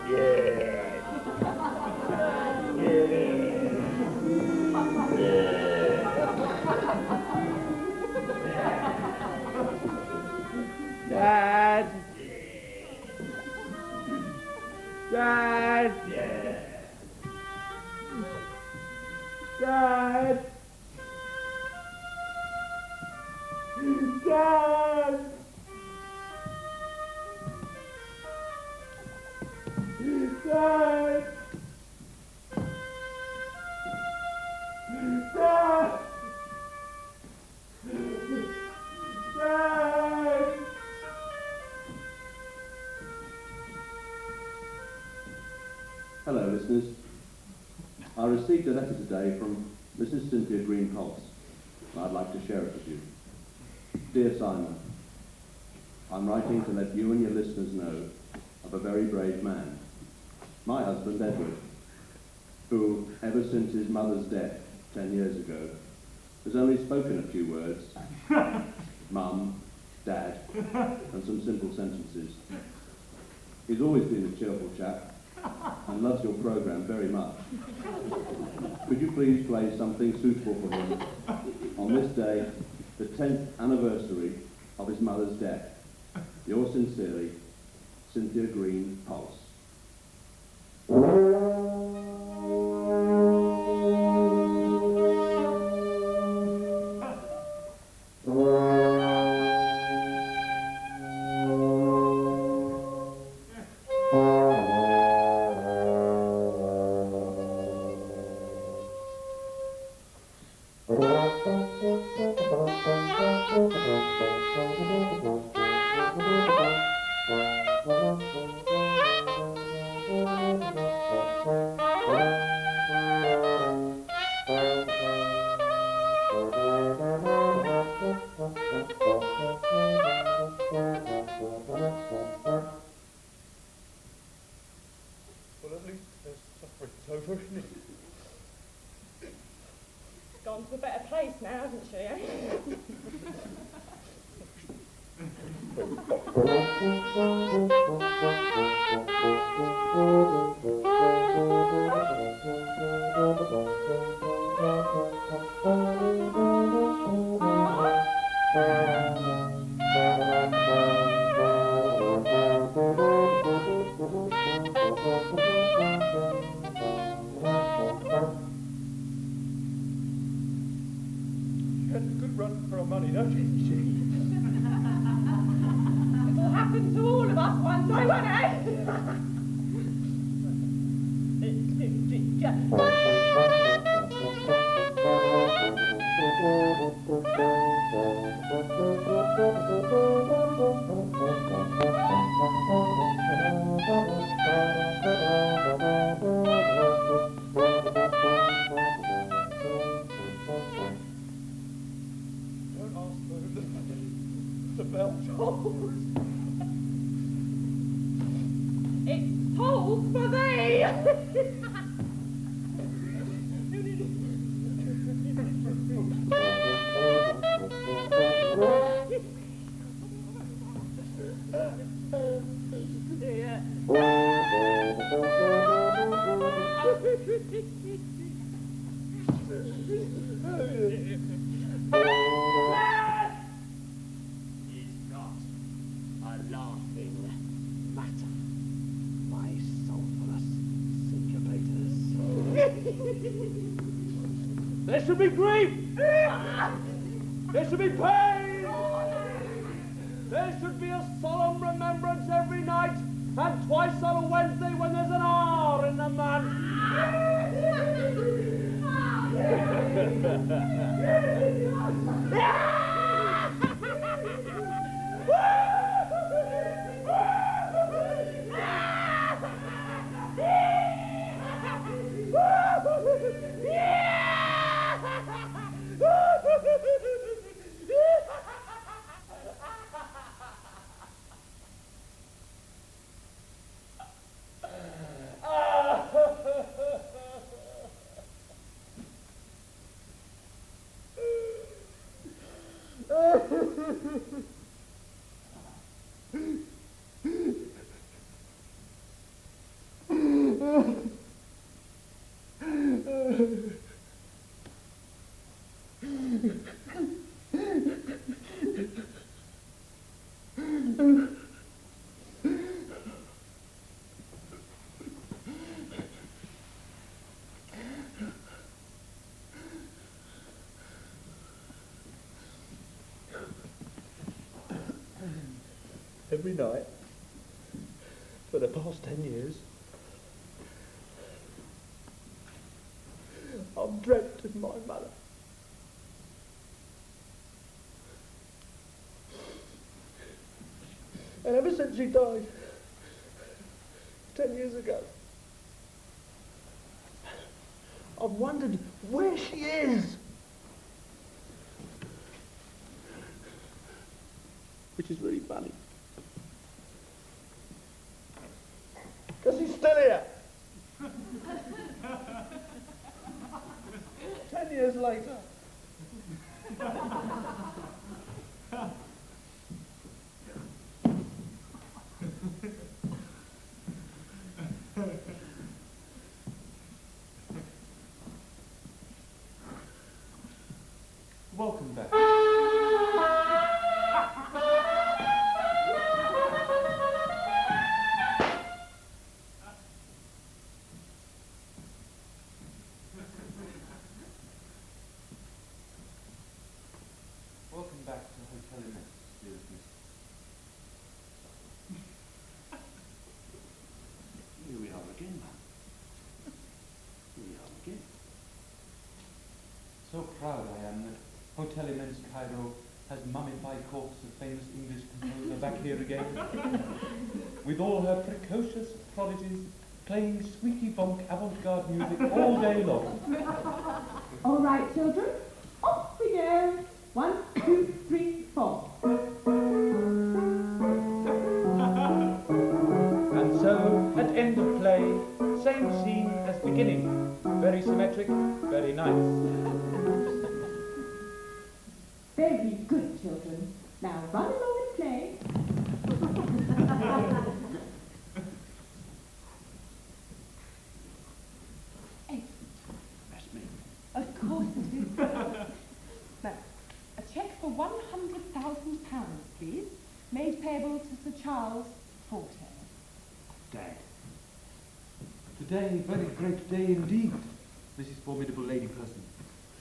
Yes. Dad! Dad! Dad! Dad! Dad! Dad! Dad! Hello, listeners. I received a letter today from Mrs. Cynthia Green-Pulse, and I'd like to share it with you. Dear Simon, I'm writing to let you and your listeners know of a very brave man. my husband Edward, who, ever since his mother's death 10 years ago, has only spoken a few words, Mum, Dad, and some simple sentences. He's always been a cheerful chap and loves your programme very much. Could you please play something suitable for him on this day, the 10th anniversary of his mother's death? Yours sincerely, Cynthia Green Pulse. Well, at least there's suffering's over, isn't it? Gone to a better place now, hasn't she, eh? She had a good run for her money, don't she? It'll happen to all of us one day, won't Don't ask for the bell tolls. It tolls for thee! Is not a laughing matter, my sulphurous syncopators. There should be grief! There should be pain! There should be a solemn remembrance every night and twice on a Wednesday when there's an hour in the month. Every night, for the past 10 years, I've dreamt of my mother. And ever since she died, 10 years ago, I've wondered where she is. Which is really funny. Because she's still here. years later. Welcome back. Welcome back to Houillebecq, dearest miss. Here we are again, Mum. Here we are again. So proud I am that Houillebecq Cairo has mummified corpse of famous English composer back here again, with all her precocious prodigies playing squeaky bonk avant-garde music all day long. All right, children, off we go. 1, 2, 3, 4. And so, at end of play, same scene as beginning. Very symmetric, very nice. Very good, children. Now run along and play. That's me. Of course it is. Now, a cheque for £100,000, please, made payable to Sir Charles Forte. Dad. Today, very great day indeed, Mrs. Formidable Lady Person.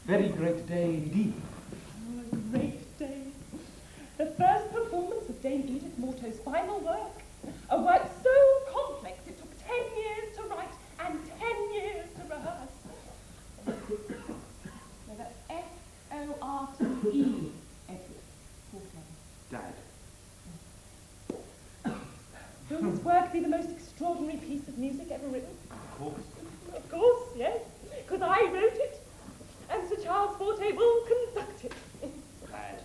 Very great day indeed. Oh, a great day. The first performance of Dame Edith Morto's final work. A work so complex it took 10 years to write and 10 years to rehearse. So that's F-O-R-T-E, Edward Forte. Dad. Will this work be the most extraordinary piece of music ever written? Of course. Of course, yes, because I wrote it, and Sir Charles Forte will conduct it. Dad.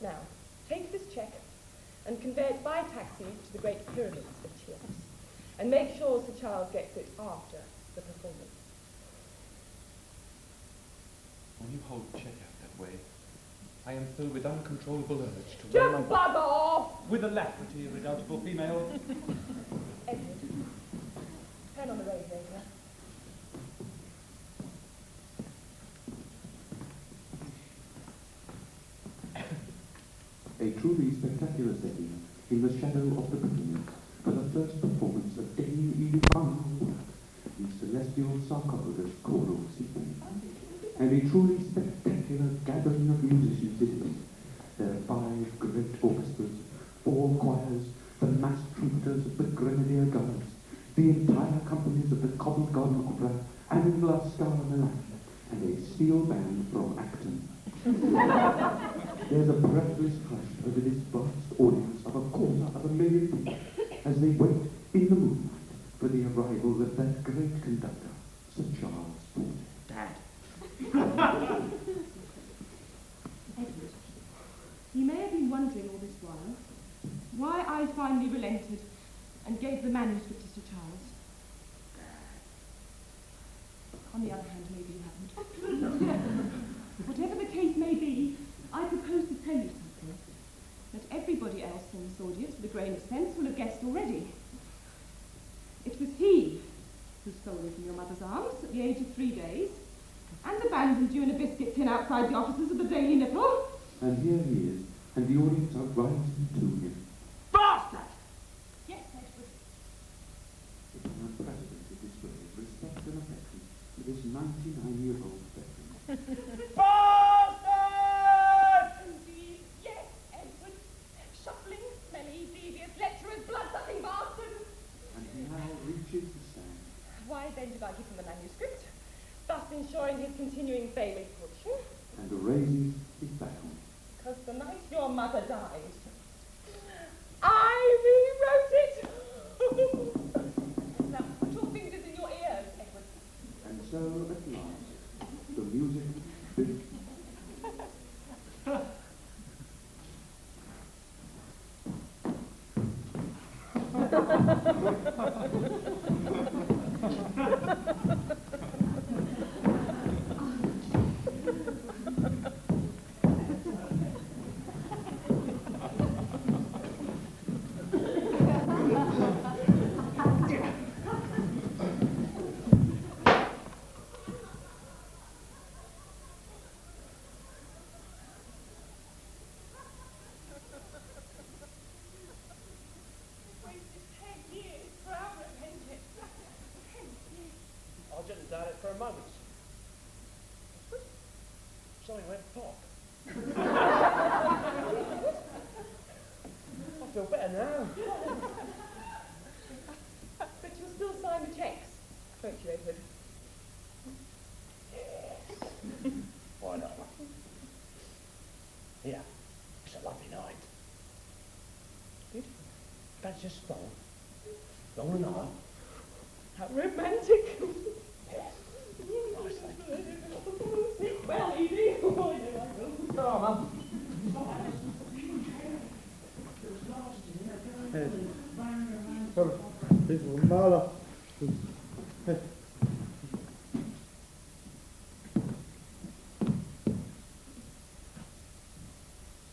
Now, take this cheque and convey it by taxi to the Great Pyramids of Cheops, and make sure Sir Charles gets it after the performance. When you hold check out that way, I am filled with uncontrollable urge to Just run my bug off! with alacrity, redoubtable female. Edward, turn on the radio here. A truly spectacular setting in the shadow of the pyramids for the first performance of Dame Edith's final work, the Celestial Sarcophagus Choral Symphony. And a truly spectacular gathering of musicians it is. There are 5 great orchestras, 4 choirs, the massed trumpeters of the Grenadier Guards, the entire companies of the Covent Garden Opera and La Scala Milan, and a steel band from Acton. There's a breathless hush over this vast audience of 250,000 people as they wait in the moonlight for the arrival of that great conductor, Sir Charles Forte. Dad. Edward, you may have been wondering all this while why I finally relented and gave the manuscript to Sir Charles. On the other hand, maybe you haven't. Whatever the case may be, I propose to tell you something that everybody else in this audience with a grain of sense will have guessed already. It was he who stole you from your mother's arms at the age of 3 days and abandoned you in a biscuit tin outside the offices of the Daily Nipple. And here he is, and the audience are rising to him. Bastard! Yes, Edward. It's an unprecedented display of respect and affection for this 99-year-old veteran. Bastard! Indeed, yes, Edward. Shuffling, smelly, devious, lecherous, blood-sucking bastard. And he now reaches the stand. Why then did I give him the manuscript, thus ensuring his continuing fame and fortune? And raises his baton. Because the night your mother died, I rewrote it! Now, put your fingers in your ears, Edward. And so, at last, the music begins. didn't doubt it for a moment. Something went pop. I feel better now. But you'll still sign the cheques, won't you, Edward? Yes. Why not? Yeah, it's a lovely night. Beautiful. That's just long. Long and hard. How romantic. Yes. Well, Edie. Oh, I know I will. Oh, Mum. Little Mala.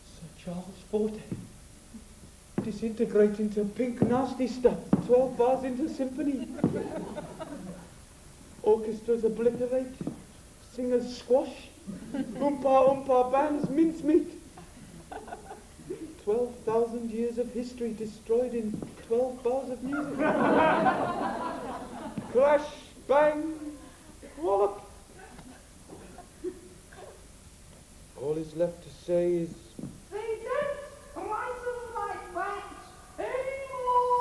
Sir Charles Forte. Disintegrate into pink nasty stuff. 12 bars into symphony. Orchestras obliterate. Singers squash. Oompa bands mincemeat. 12,000 years of history destroyed in 12 bars of music. Clash, bang, wallop. All is left to say is... They don't write them like that anymore.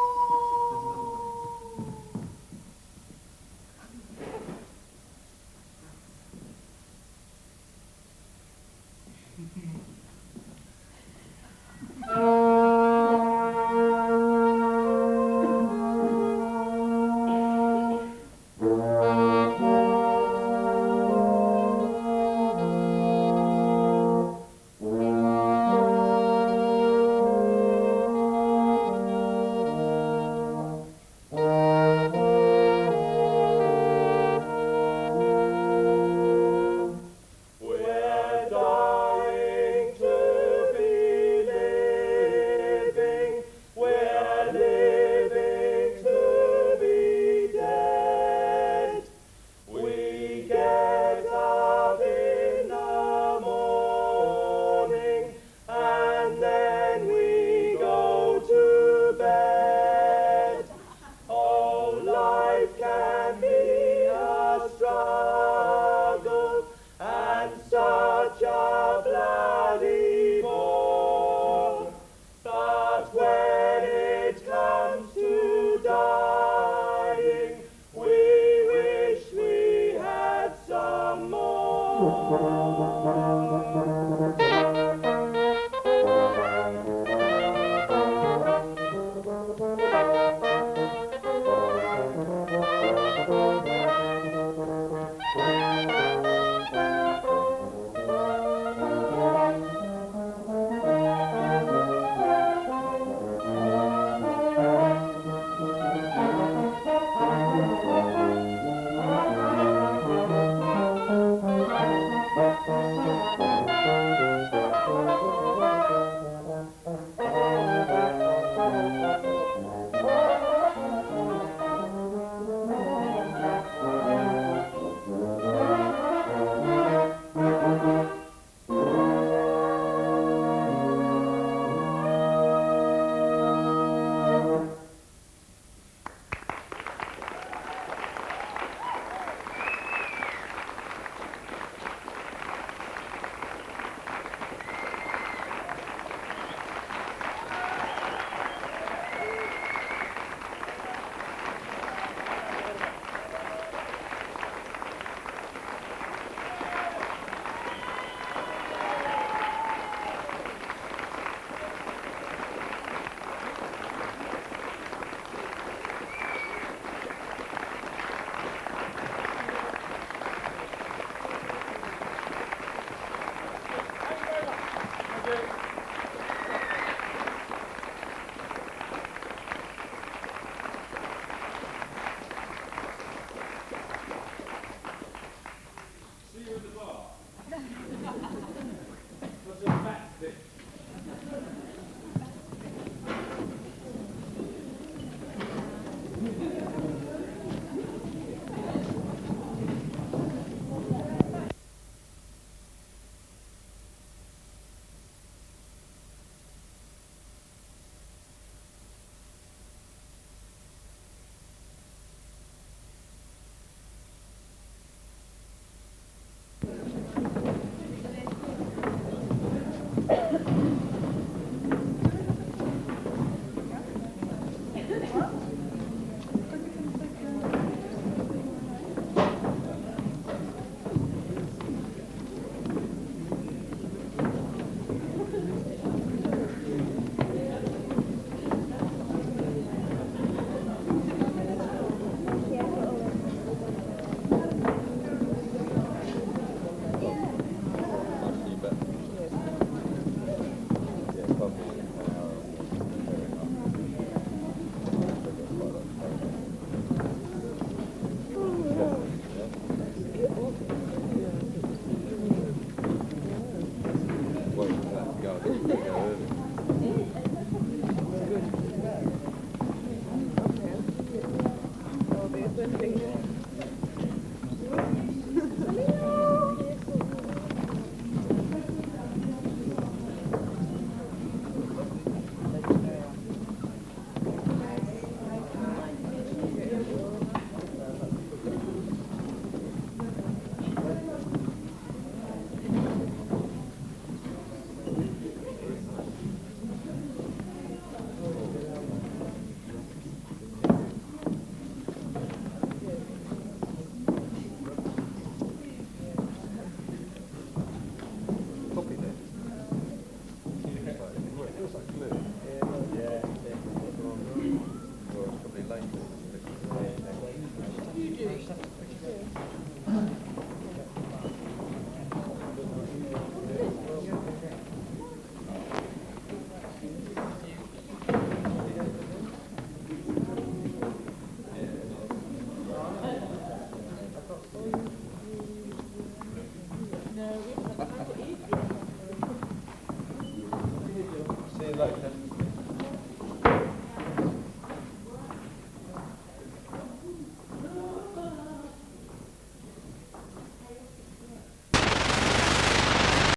later.